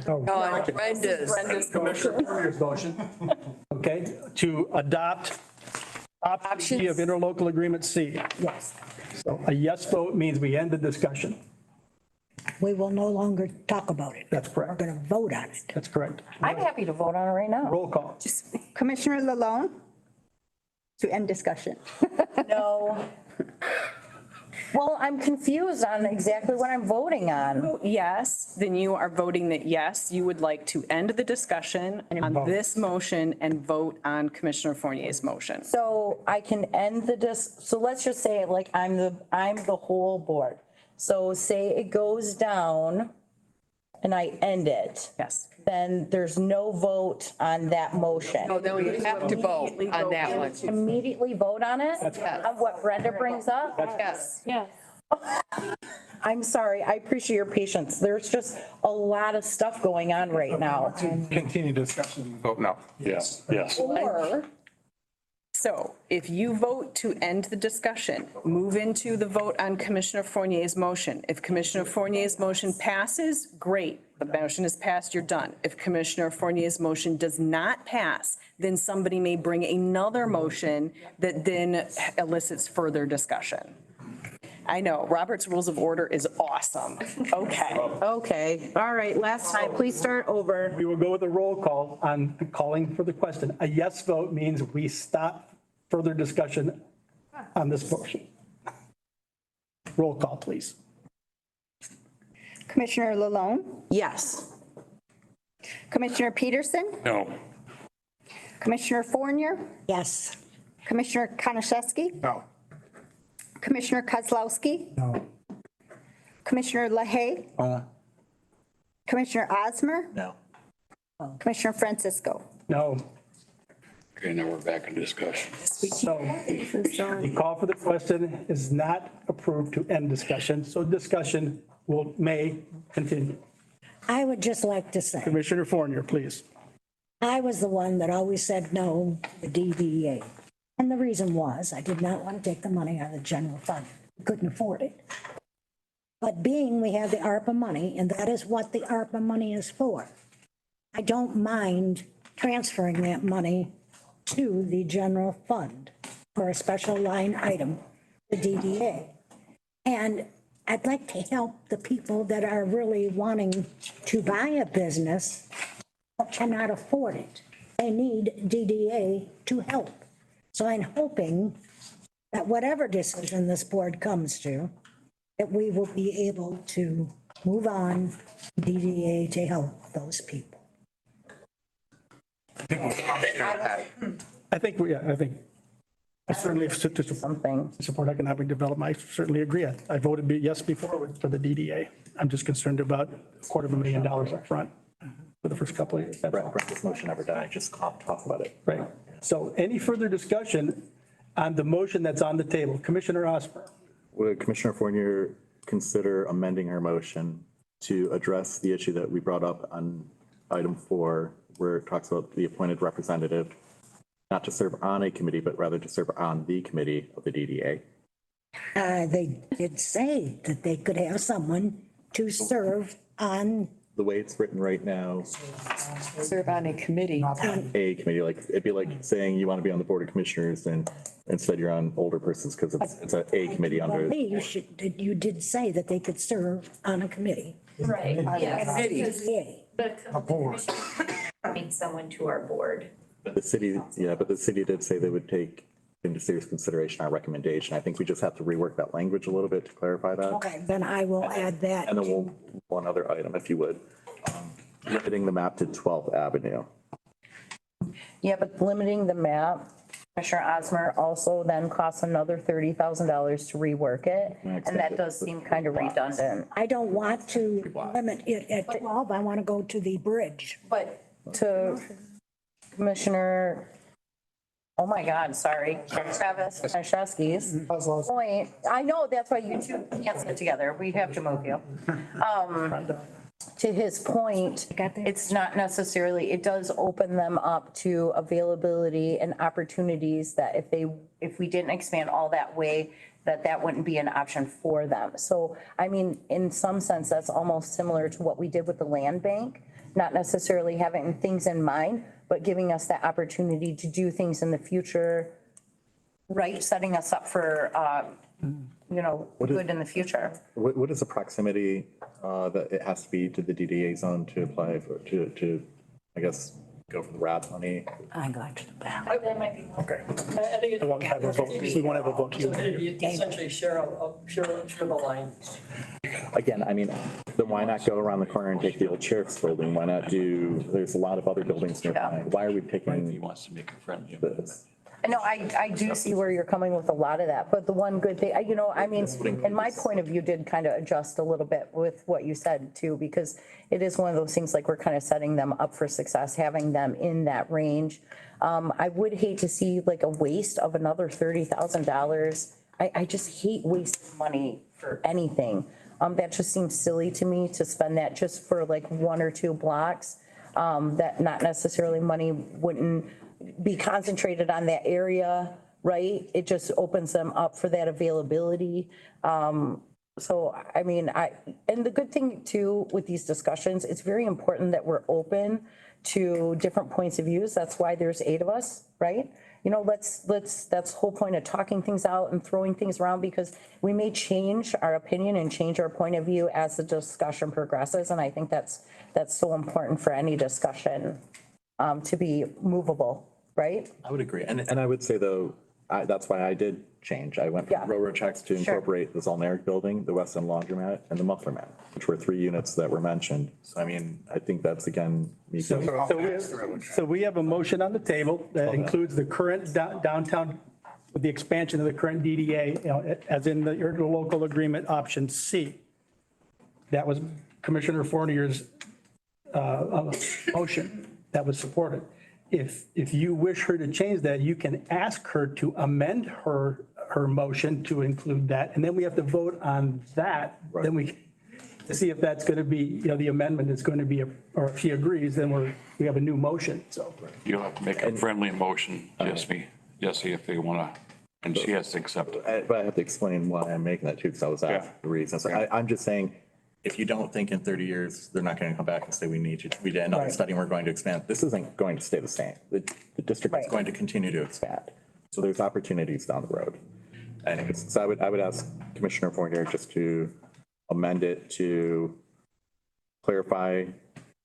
Brenda's. Commissioner Fournier's motion, okay, to adopt option C of interlocal agreement C. Yes. So a yes vote means we end the discussion. We will no longer talk about it. That's We're correct. going to vote on it. That's correct. I'm happy to vote on it right now. Roll call. Commissioner LaLonde, to end discussion. No. Well, I'm confused on exactly what I'm voting on. yes, then you are voting that yes, you would like to end the discussion on this motion and vote on Commissioner Fournier's motion. So I can end so let's just say like I'm the whole board. So say it goes down and I end it. Yes. Then there's no vote on that motion. No, then we have to vote on that one. Immediately vote on it? Yes. On what Brenda brings up? Yes. Yeah. I'm sorry, I appreciate your patience. There's just a lot of stuff going on right now. continue discussion, vote no. Yes, yes. Or, So if you vote to end the discussion, move into the vote on Commissioner Fournier's motion. If Commissioner Fournier's motion passes, great. The motion is passed, you're done. If Commissioner Fournier's motion does not pass, then somebody may bring another motion that then elicits further discussion. I know, Robert's Rules of Order is awesome. Okay. all right, last time, please start over. We will go with a roll call on calling for the question. A yes vote means we stop further discussion on this motion. Roll call, please. Commissioner LaLonde, Yes. Commissioner Peterson, No. Commissioner Fournier, Yes. Commissioner Konashevsky, No. Commissioner Kozlowski, No. Commissioner LaHaye, Commissioner Osmer, No. Commissioner Francisco. No. Okay, now we're back in discussion. So the call for the question is not approved to end discussion, so discussion may continue. I would just like to say, Commissioner Fournier, please. I was the one that always said no to the DDA. And the reason was, I did not want to take the money out of the general fund. Couldn't afford it. But being we have the ARPA money, and that is what the ARPA money is for, I don't mind transferring that money to the general fund for a special line item, the DDA. And I'd like to help the people that are really wanting to buy a business but cannot afford it. They need DDA to help. So I'm hoping that whatever decision this board comes to, that we will be able to move on DDA to help those people. I think, I certainly support economic development. I certainly agree. I voted yes before for the DDA. I'm just concerned about $250,000 up front for the first couple of years. That's all. This motion never died, just talk about it. Right. So any further discussion on the motion that's on the table? Commissioner Osmer. Would Commissioner Fournier consider amending her motion to address the issue that we brought up on item 4, where it talks about the appointed representative, not to serve on a committee, but rather to serve on the committee of the DDA? They did say that they could have someone to serve on The way it's written right now, Serve on a committee. a committee, like, it'd be like saying you want to be on the Board of Commissioners and instead you're on older persons because it's a committee under. You did say that they could serve on a committee. Right, yes. Yay. A board. Having someone to our board. But the city did say they would take into serious consideration our recommendation. I think we just have to rework that language a little bit to clarify that. Okay, then I will add that. And then one other item, if you would, limiting the map to 12th Avenue. Yeah, but limiting the map, Commissioner Osmer, also then costs another $30,000 to rework it. And that does seem kind of redundant. I don't want to limit it at 12. I want to go to the bridge. But to Commissioner, oh my God, sorry, Travis Kaczewski's point, I know that's why you two can't sit together. We have to move you. To his point, it's not necessarily, it does open them up to availability and opportunities that if we didn't expand all that way, that wouldn't be an option for them. So, I mean, in some sense, that's almost similar to what we did with the land bank, not necessarily having things in mind, but giving us that opportunity to do things in the future, right? Setting us up for, good in the future. What is the proximity that it has to be to the DDA zone to apply for, to, I guess, go for the RAD money? I'm going to the back. That might be. Okay. I think We won't have a vote. We won't have a vote. essentially share the line. Again, I mean, then why not go around the corner and take the old sheriff's building? Why not there's a lot of other buildings nearby. Why are we picking? He wants to make it friendly. This? No, I do see where you're coming with a lot of that, but the one good thing, in my point of view, did kind of adjust a little bit with what you said too, because it is one of those things like we're kind of setting them up for success, having them in that range. I would hate to see like a waste of another $30,000. I just hate wasting money for anything. That just seems silly to me to spend that just for like 1 or 2 blocks. That not necessarily money wouldn't be concentrated on that area, right? It just opens them up for that availability. So, I mean, and the good thing too with these discussions, it's very important that we're open to different points of views. That's why there's 8 of us, right? That's the whole point of talking things out and throwing things around, because we may change our opinion and change our point of view as the discussion progresses. And I think that's so important for any discussion to be movable, right? I would agree. And I would say though, that's why I did change. I went from railroad tracks to incorporate the Zolneric building, the West End laundromat, and the muffler man, which were 3 units that were mentioned. So I mean, I think that's again. So we have a motion on the table that includes the current downtown, with the expansion of the current DDA, as in the local agreement option C. That was Commissioner Fournier's motion that was supported. If you wish her to change that, you can ask her to amend her motion to include that, and then we have to vote on that. Right. Then we, to see if that's going to be, the amendment is going to be, or if she agrees, then we have a new motion, so. You'll have to make a friendly motion, Jesse, if they want to, and she has to accept it. But I have to explain why I'm making that too, because I was asked the reasons. I'm just saying, if you don't think in 30 years, they're not going to come back and say, we need you, we did another Right. study, and we're going to expand. This isn't going to stay the same. The district is Right. going to continue to expand. So there's opportunities down the road. Anyways, so I would ask Commissioner Fournier just to amend it to clarify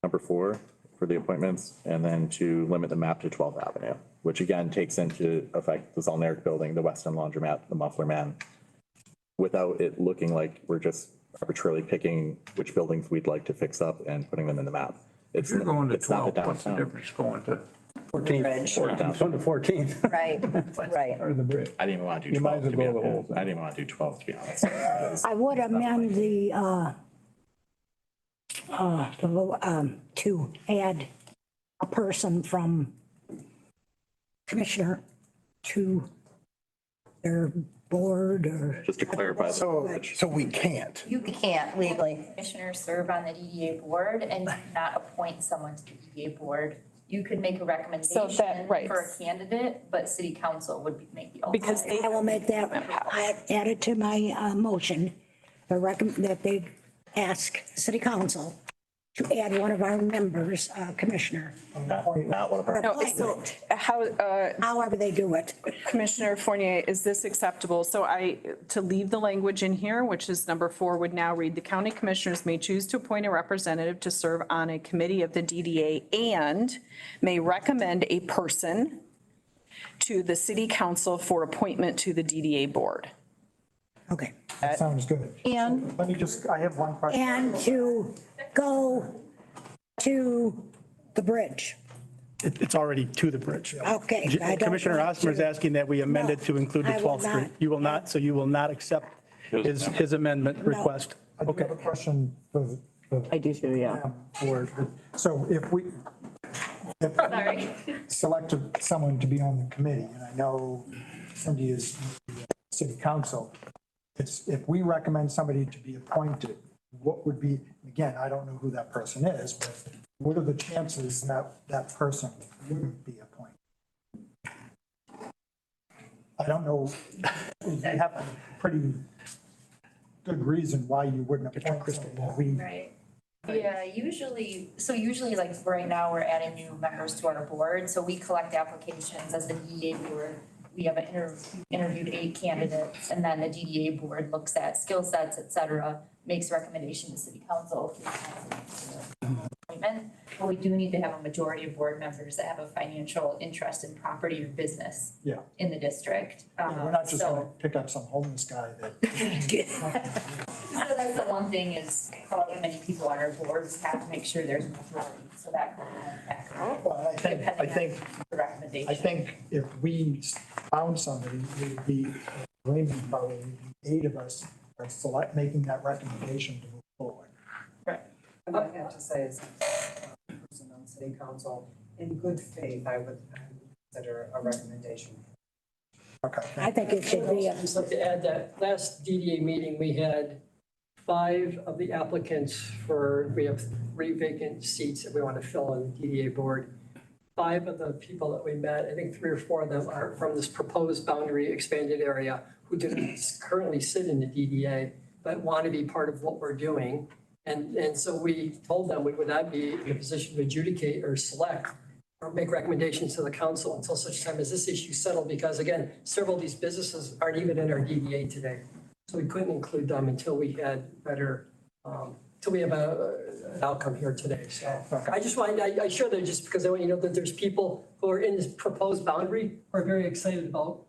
number 4 for the appointments, and then to limit the map to 12th Avenue, which again takes into effect the Zolneric building, the Weston Laundromat, the Muffler Man, without it looking like we're just arbitrarily picking which buildings we'd like to fix up and putting them in the map. If you're going to It's not the 12, what's the downtown. difference going to, 14th. Going to 14th. Right. Right. or the bridge? I didn't even want to do You might 12, as to be well go the whole honest. thing. I didn't even want to do 12, to be honest. I would amend to add a person from commissioner to their board or. Just to clarify. So we can't. You can't legally. Commissioners serve on the DDA board and you cannot appoint someone to the DDA board. You could make a recommendation right. for a candidate, but city council would make the. Because I will make that, I add it to my motion, that they ask city council to add one of our members, commissioner. Not one of our. No, so how, However they do it. Commissioner Fournier, is this acceptable? So to leave the language in here, which is number 4, would now read, the county commissioners may choose to appoint a representative to serve on a committee of the DDA and may recommend a person to the city council for appointment to the DDA board. Okay. That sounds good. And Let me just, I have one question. And to go to the bridge. It's already to the bridge. Okay. I don't Commissioner want Osmer is to- asking that we amend it to include the I will 12th Street. not. You will not, so you will not accept his amendment request. I do have a question for I do too, yeah. board. So if we selected someone to be on the committee, and I know Cindy is the city council, if we recommend somebody to be appointed, what would be, again, I don't know who that person is, but what are the chances that that person wouldn't be appointed? I don't know, you have a pretty good reason why you wouldn't appoint somebody that we. Right. Yeah, usually like right now, we're adding new members to our board, so we collect applications as the DDA board. We have interviewed 8 candidates, and then the DDA board looks at skill sets, et cetera, makes a recommendation to city council. Appointment, but we do need to have a majority of board members that have a financial interest in property or business Yeah. in the district. We're not just So- gonna pick up some homeless guy that. So that's the one thing is, however many people on our boards have to make sure there's a majority, so that can impact. Well, I think The recommendation. I think if we found somebody, it would be, agreement probably, 8 of us are making that recommendation to move forward. And I have to say, as a person on city council, in good faith, I would consider a recommendation. Okay. I think it should be, I'd just like to add that last DDA meeting, we had 5 of the applicants we have 3 vacant seats that we want to fill on the DDA board. 5 of the people that we met, I think 3 or 4 of them are from this proposed boundary expanded area who didn't currently sit in the DDA, but want to be part of what we're doing. And so we told them we would not be in a position to adjudicate or select or make recommendations to the council until such time as this issue settled, because again, several of these businesses aren't even in our DDA today. So we couldn't include them until we had better, till we have an outcome here today. So I just want, I share that just because I want you to know that there's people who are in this proposed boundary who are very excited about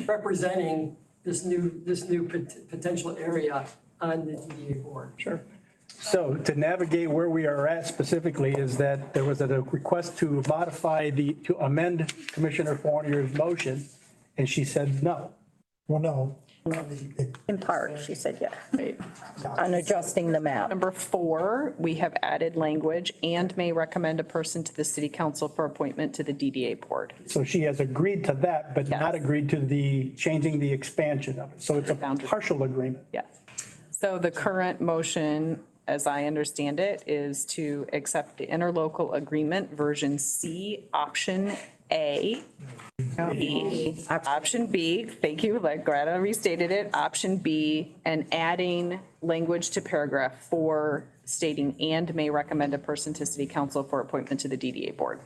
representing this new potential area on the DDA board. Sure. So to navigate where we are at specifically is that there was a request to to amend Commissioner Fournier's motion, and she said no. Well, no. In part, she said, yeah. On adjusting the map. Number 4, we have added language and may recommend a person to the city council for appointment to the DDA board. So she has agreed to that, but not agreed to changing the expansion of it. So it's a partial agreement. Yes. So the current motion, as I understand it, is to accept the interlocal agreement version C, option A, B, option B, thank you, like glad I restated it, option B, and adding language to paragraph 4 stating and may recommend a person to city council for appointment to the DDA board.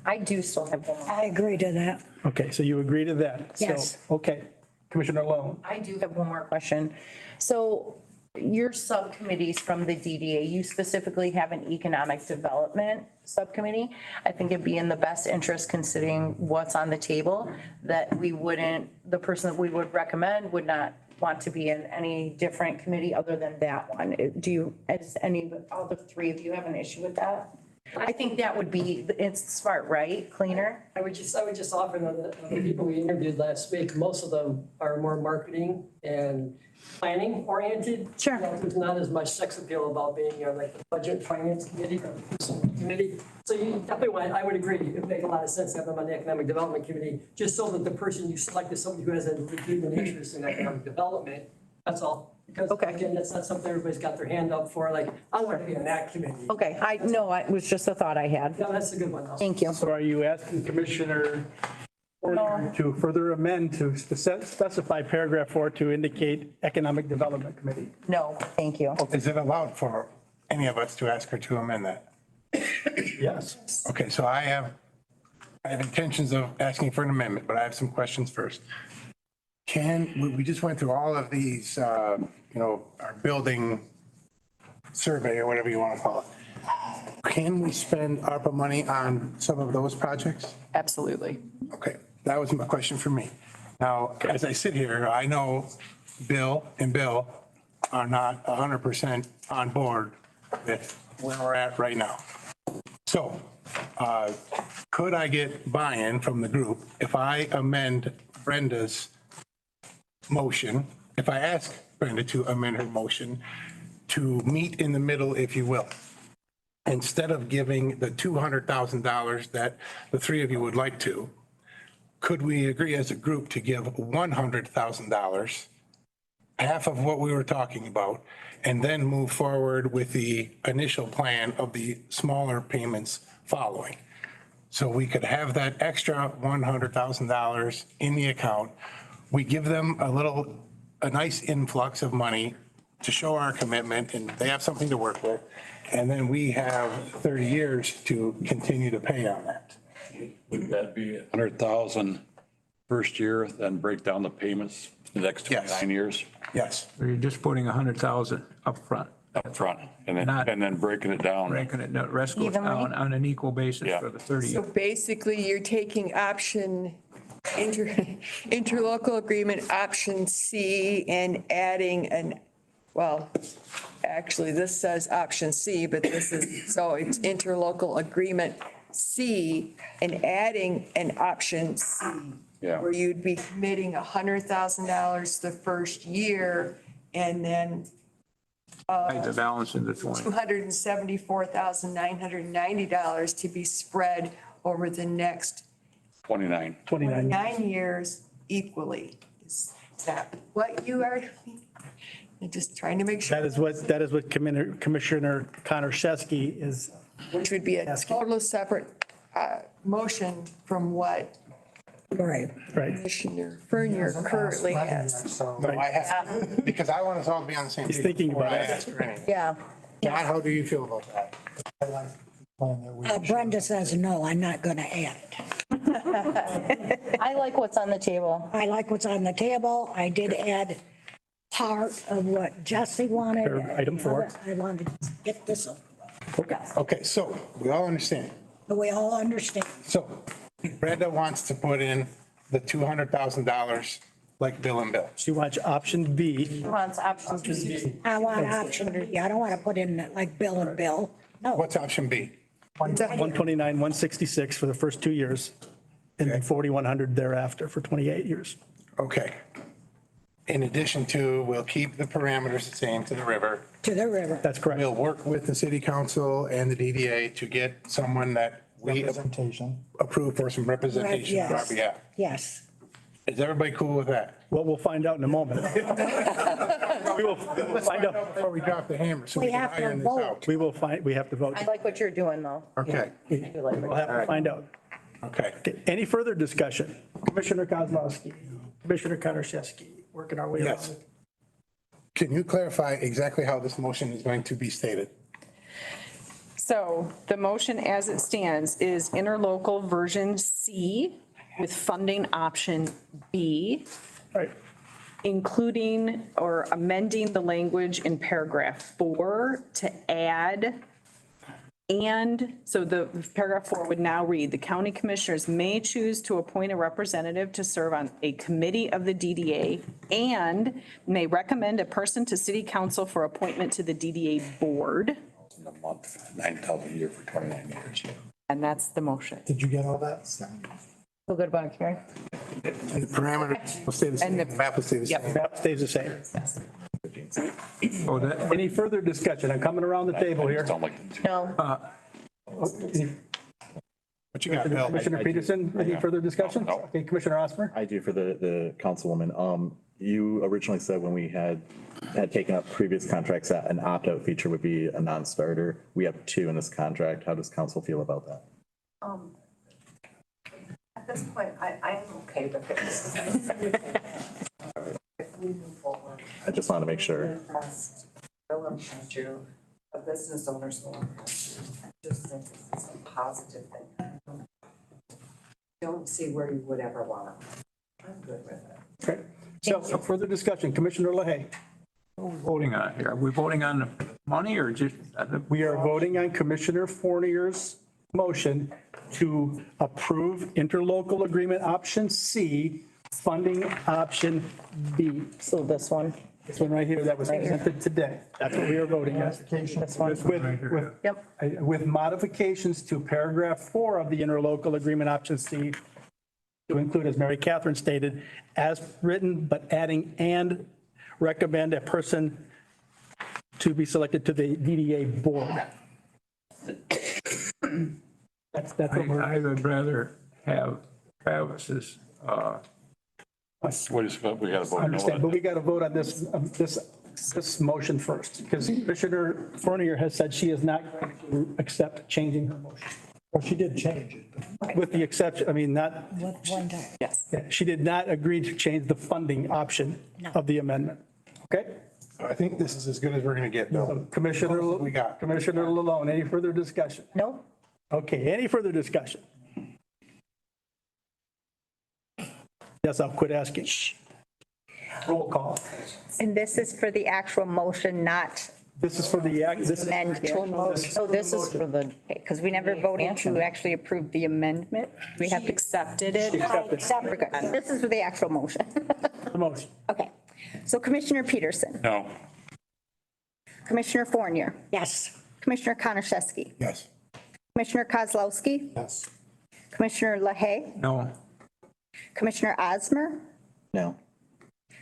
I do still have one more. I agree to that. Okay, so you agree to that? So, Yes. Okay. Commissioner Lowe? I do have one more question. So your subcommittees from the DDA, you specifically have an economic development subcommittee. I think it'd be in the best interest, considering what's on the table, that we wouldn't, the person that we would recommend would not want to be in any different committee other than that one. Do you, as any of the three of you have an issue with that? I think that would be, it's smart, right? Cleaner? I would just offer the people we interviewed last week, most of them are more marketing and planning oriented. Sure. There's not as much sex appeal about being, like the budget finance committee or the committee. So you definitely want, I would agree, it would make a lot of sense to have them on the economic development committee, just so that the person you select is somebody who has a legitimate interest in economic development. That's all. Because again, that's not something everybody's got their hand up for, like, I want to be on that committee. Okay, I know, it was just a thought I had. No, that's a good one. Thank you. So are you asking Commissioner Porter to further amend to specify paragraph 4 to indicate Economic Development Committee? No, thank you. Is it allowed for any of us to ask her to amend that? Yes. Okay, so I have intentions of asking for an amendment, but I have some questions first. We just went through all of these, our building survey or whatever you want to call it. Can we spend ARPA money on some of those projects? Absolutely. Okay, that was my question for me. Now, as I sit here, I know Bill and Bill are not 100% on board with where we're at right now. So could I get buy-in from the group if I amend Brenda's motion, if I ask Brenda to amend her motion to meet in the middle, if you will? Instead of giving the $200,000 that the three of you would like to, could we agree as a group to give $100,000, half of what we were talking about, and then move forward with the initial plan of the smaller payments following? So we could have that extra $100,000 in the account. We give them a nice influx of money to show our commitment, and they have something to work with. And then we have 30 years to continue to pay on that. Would that be 100,000 first year, then break down the payments the next 29 years? Yes. So you're just putting 100,000 up front, And then breaking it down. breaking it, the rest goes down on an equal basis for the 30 So years. basically, you're taking option, interlocal agreement, option C, and adding actually, this says option C, but this is, so it's interlocal agreement C, and adding an option C. Yeah. Where you'd be committing $100,000 the first year, and then The balance in the 20. $274,990 to be spread over the next 29. 9 years equally. Is that what you are? I'm just trying to make sure, That is what Commissioner Konarski is. which would be a total separate motion from what Right. Commissioner Fernier currently has. So No, I have, because I want us all to be on the same page. He's thinking before about I it. ask her anything. Yeah. John, how do you feel about that? I like the plan that we. Brenda says, no, I'm not going to add it. I like what's on the table. I like what's on the table. I did add part of what Jesse wanted. Or item 4. I wanted to get this, Okay, so we all understand. but we all understand. So Brenda wants to put in the $200,000 like Bill and Bill. She wants option B. He wants option B. I want option B. I don't want to put in like Bill and Bill. No. What's option B? 129, 166 for the first 2 years, and then 4,100 thereafter for 28 years. Okay. In addition to, we'll keep the parameters the same to the river. To the river. That's correct. We'll work with the city council and the DDA to get someone that we Representation. approve for some representation on our Yes. behalf. Yes. Is everybody cool with that? Well, we'll find out in a moment. We will find out. Before we drop the hammer, so we We can have to iron this vote. out. We have to vote. I like what you're doing, though. Okay. I do like what We'll have to find out. Okay. Okay, any further discussion? Commissioner Kozlowski, Commissioner Konashevsky, working our way around. Yes. Can you clarify exactly how this motion is going to be stated? So the motion as it stands is interlocal version C with funding option B, Right. including or amending the language in paragraph 4 to add. And so the paragraph 4 would now read, the county commissioners may choose to appoint a representative to serve on a committee of the DDA and may recommend a person to city council for appointment to the DDA board. In a month, 9,000 a year for 29 years. And that's the motion. Did you get all that? Feel good about it, Karen? And the parameter will stay the same, And the map will stay the same. Map stays the same. Oh, that, Any further discussion? I'm coming around the table here. Don't like the two. No. What you got, Bill? Commissioner Peterson, any further discussion? No. Okay, Commissioner Osmer? I do for the councilwoman. You originally said when we had taken up previous contracts that an opt-out feature would be a non-starter. We have 2 in this contract. How does council feel about that? At this point, I'm okay with it. If we move forward. I just wanted to make sure. Will impact you, a business owners will impact you. I just think this is a positive thing. Don't see where you would ever want it. I'm good with it. Okay, so further discussion, Commissioner LaHaye. what are we voting on here? Are we voting on the money or just? We are voting on Commissioner Fournier's motion to approve interlocal agreement option C, funding option B. So this one, This one right here that was presented today. That's what we are voting on. this one. With modifications to paragraph 4 of the interlocal agreement option C to include, as Mary Catherine stated, as written, but adding and recommend a person to be selected to the DDA board. That's what we're. I would rather have Travis's, What is, we got to vote I no understand, but on. we got to vote on this motion first, because Commissioner Fournier has said she is not going to accept changing her motion. Well, she did change it. With the exception, I mean, not, With one time. Yes. she did not agree to change the funding option of the amendment. Okay? I think this is as good as we're gonna get, Bill. So Commissioner, We got. Commissioner Lalone, any further discussion? No? Okay, any further discussion? Yes, I'll quit asking. Roll call. And this is for the actual motion, not This is for the, this is. amend to. So this is for the, Because we never voted to actually approve the amendment. We have to Accepted it. accept. We're good. This is for the actual motion. The motion. Okay. So Commissioner Peterson, No, Commissioner Fournier, Yes. Commissioner Konashevsky, Yes. Commissioner Kozlowski, Yes. Commissioner LaHaye, no, Commissioner Osmer, No.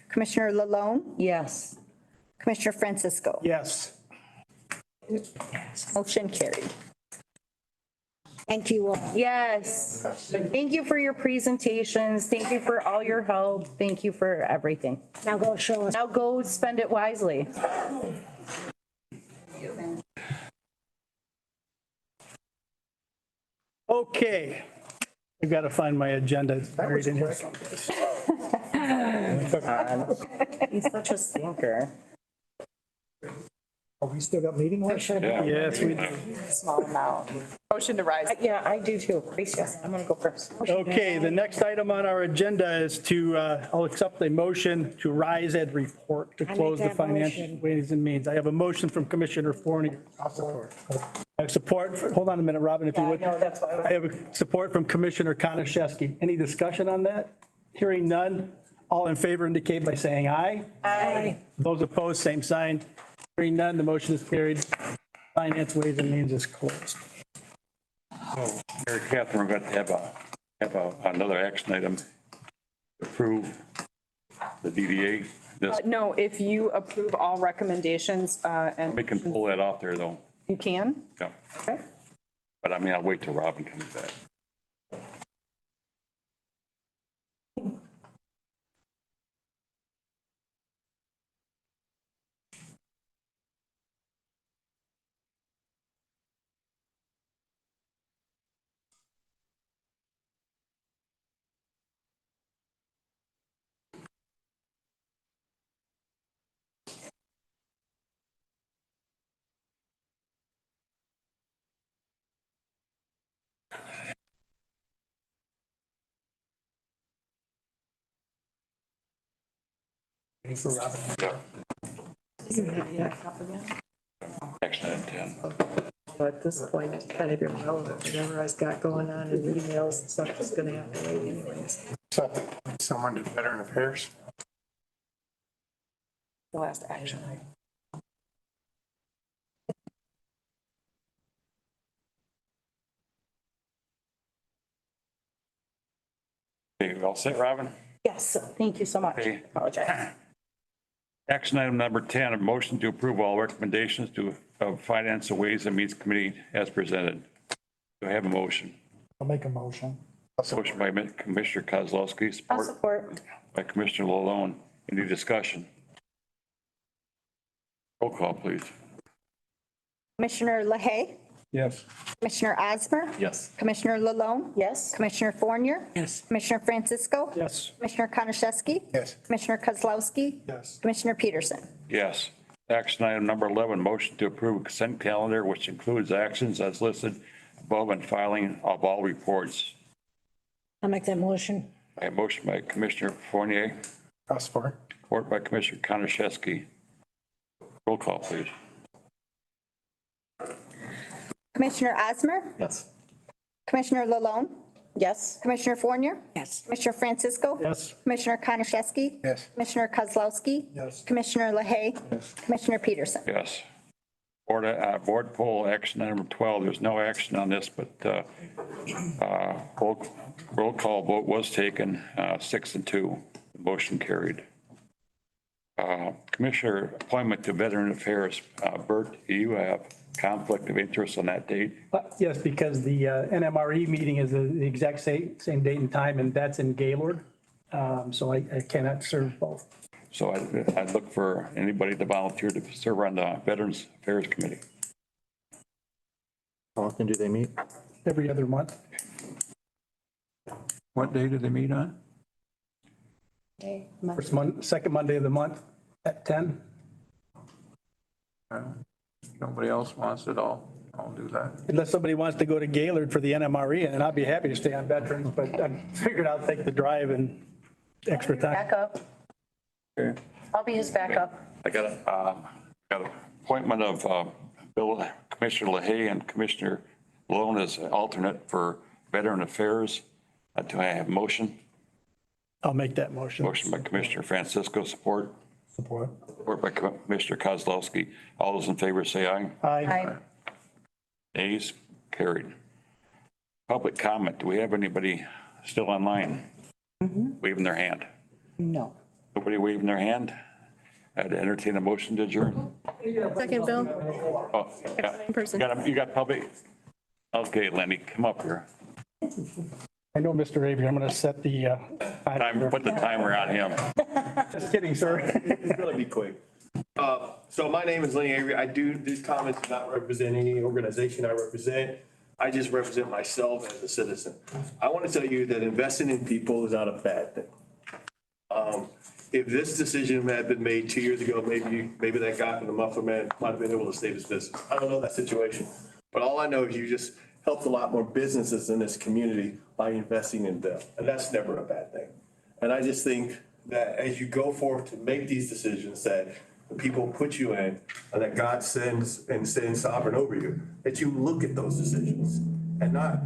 Commissioner Lalone, yes. Commissioner Francisco. Yes. Motion carried. Thank you all. Yes. Thank you for your presentations. Thank you for all your help. Thank you for everything. Now go show us. Now go spend it wisely. Okay. I've got to find my agenda. It's buried in here someplace. He's such a stinker. Oh, we still got meeting work? Yes, we do. Small amount. Motion to rise. Yeah, I do too. Yes, I'm gonna go first. Okay, the next item on our agenda is to, I'll accept a motion to rise and report to make close the that financial motion. ways and means. I have a motion from Commissioner Fournier. I have support, hold on a minute, Robin, if you would. No, that's why. I have support from Commissioner Konashevsky. Any discussion on that? Hearing none. All in favor indicate by saying aye. Aye. Those opposed, same sign. Hearing none, the motion is carried. Finance Ways and Means is closed. so Mary Catherine, we're going to have another action item. Approve the DDA. This, No, if you approve all recommendations, and we can pull that off there though. you can. Yeah. Okay. But I mean, I'll wait till Robin comes back. waiting for Robin. Action item 10. So at this point, it's kind of irrelevant. Whatever I've got going on in emails and stuff is gonna have to wait anyways. Someone to Veteran Affairs. The last action item. Okay, you all set, Robin? Yes, thank you so much. Okay. Apologize. Action item number 10, a motion to approve all recommendations of Finance and Ways and Means Committee as presented. Do I have a motion? I'll make a motion. Motion by Commissioner Kozlowski, I'll support support. by Commissioner Lalone. Any discussion? Roll call, please. Commissioner LaHaye, Yes. Commissioner Osmer, Yes. Commissioner Lalone, Yes. Commissioner Fournier, Yes. Commissioner Francisco, Yes. Commissioner Konashevsky, Yes. Commissioner Kozlowski, Yes. Commissioner Peterson. Yes. Action item number 11, motion to approve consent calendar, which includes actions as listed above and filing of all reports. I'll make that motion. I have motion by Commissioner Fournier, I'll support. support by Commissioner Konashevsky. Roll call, please. Commissioner Osmer, Yes. Commissioner Lalone, Yes. Commissioner Fournier, Yes. Commissioner Francisco, Yes. Commissioner Konashevsky, Yes. Commissioner Kozlowski, Yes. Commissioner LaHaye, Commissioner Peterson. Yes. Board poll action item 12, there's no action on this, but roll call vote was taken, 6-2, motion carried. Commissioner appointment to Veteran Affairs, Bert, do you have conflict of interest on that date? Yes, because the NMRE meeting is the exact same date and time, and that's in Gaylord. So I cannot serve both. So I'd look for anybody to volunteer to serve on the Veterans Affairs Committee. How often do they meet? Every other month. What day do they meet on? Second Monday of the month at 10. Nobody else wants it, I'll do that. Unless somebody wants to go to Gaylord for the NMRE, and I'd be happy to stay on veterans, but I figured I'll take the drive and extra time. Backup. Okay. I'll be his backup. I got an appointment of Commissioner LaHaye and Commissioner Malone as alternate for Veteran Affairs. Do I have a motion? I'll make that motion. Motion by Commissioner Francisco, support. Support. Support by Commissioner Kozlowski. All those in favor say aye. Aye. Nays, carried. Public comment. Do we have anybody still online? Waving their hand? No. Nobody waving their hand? I'd entertain a motion to adjourn. Second, Bill. Oh, yeah. You got public? Okay, Lenny, come up here. I know, Mr. Avery, I'm going to set the Put the timer on him. Just kidding, sir. It's gonna be quick. So my name is Lenny Avery. These comments do not represent any organization I represent. I just represent myself as a citizen. I want to tell you that investing in people is not a bad thing. If this decision had been made 2 years ago, maybe that guy from the Muffler Man might have been able to save his business. I don't know that situation. But all I know is you just helped a lot more businesses in this community by investing in them. And that's never a bad thing. And I just think that as you go forth to make these decisions that the people put you in and that God sends and stands sovereign over you, that you look at those decisions and not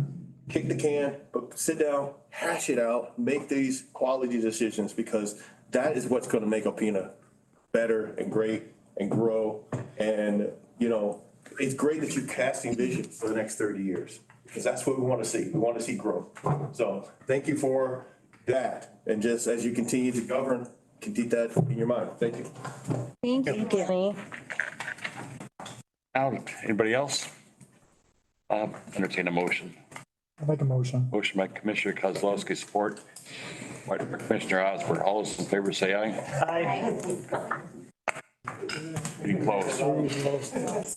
kick the can, but sit down, hash it out, make these quality decisions, because that is what's going to make Alpena better and great and grow. And, you know, it's great that you're casting vision for the next 30 years, because that's what we want to see. We want to see growth. So thank you for that. And just as you continue to govern, keep that in your mind. Thank you. Thank you, Lenny. Now, anybody else? Entertain a motion. I'll make a motion. Motion by Commissioner Kozlowski, support by Commissioner Osborne. All those in favor say aye. Aye. Meeting closed.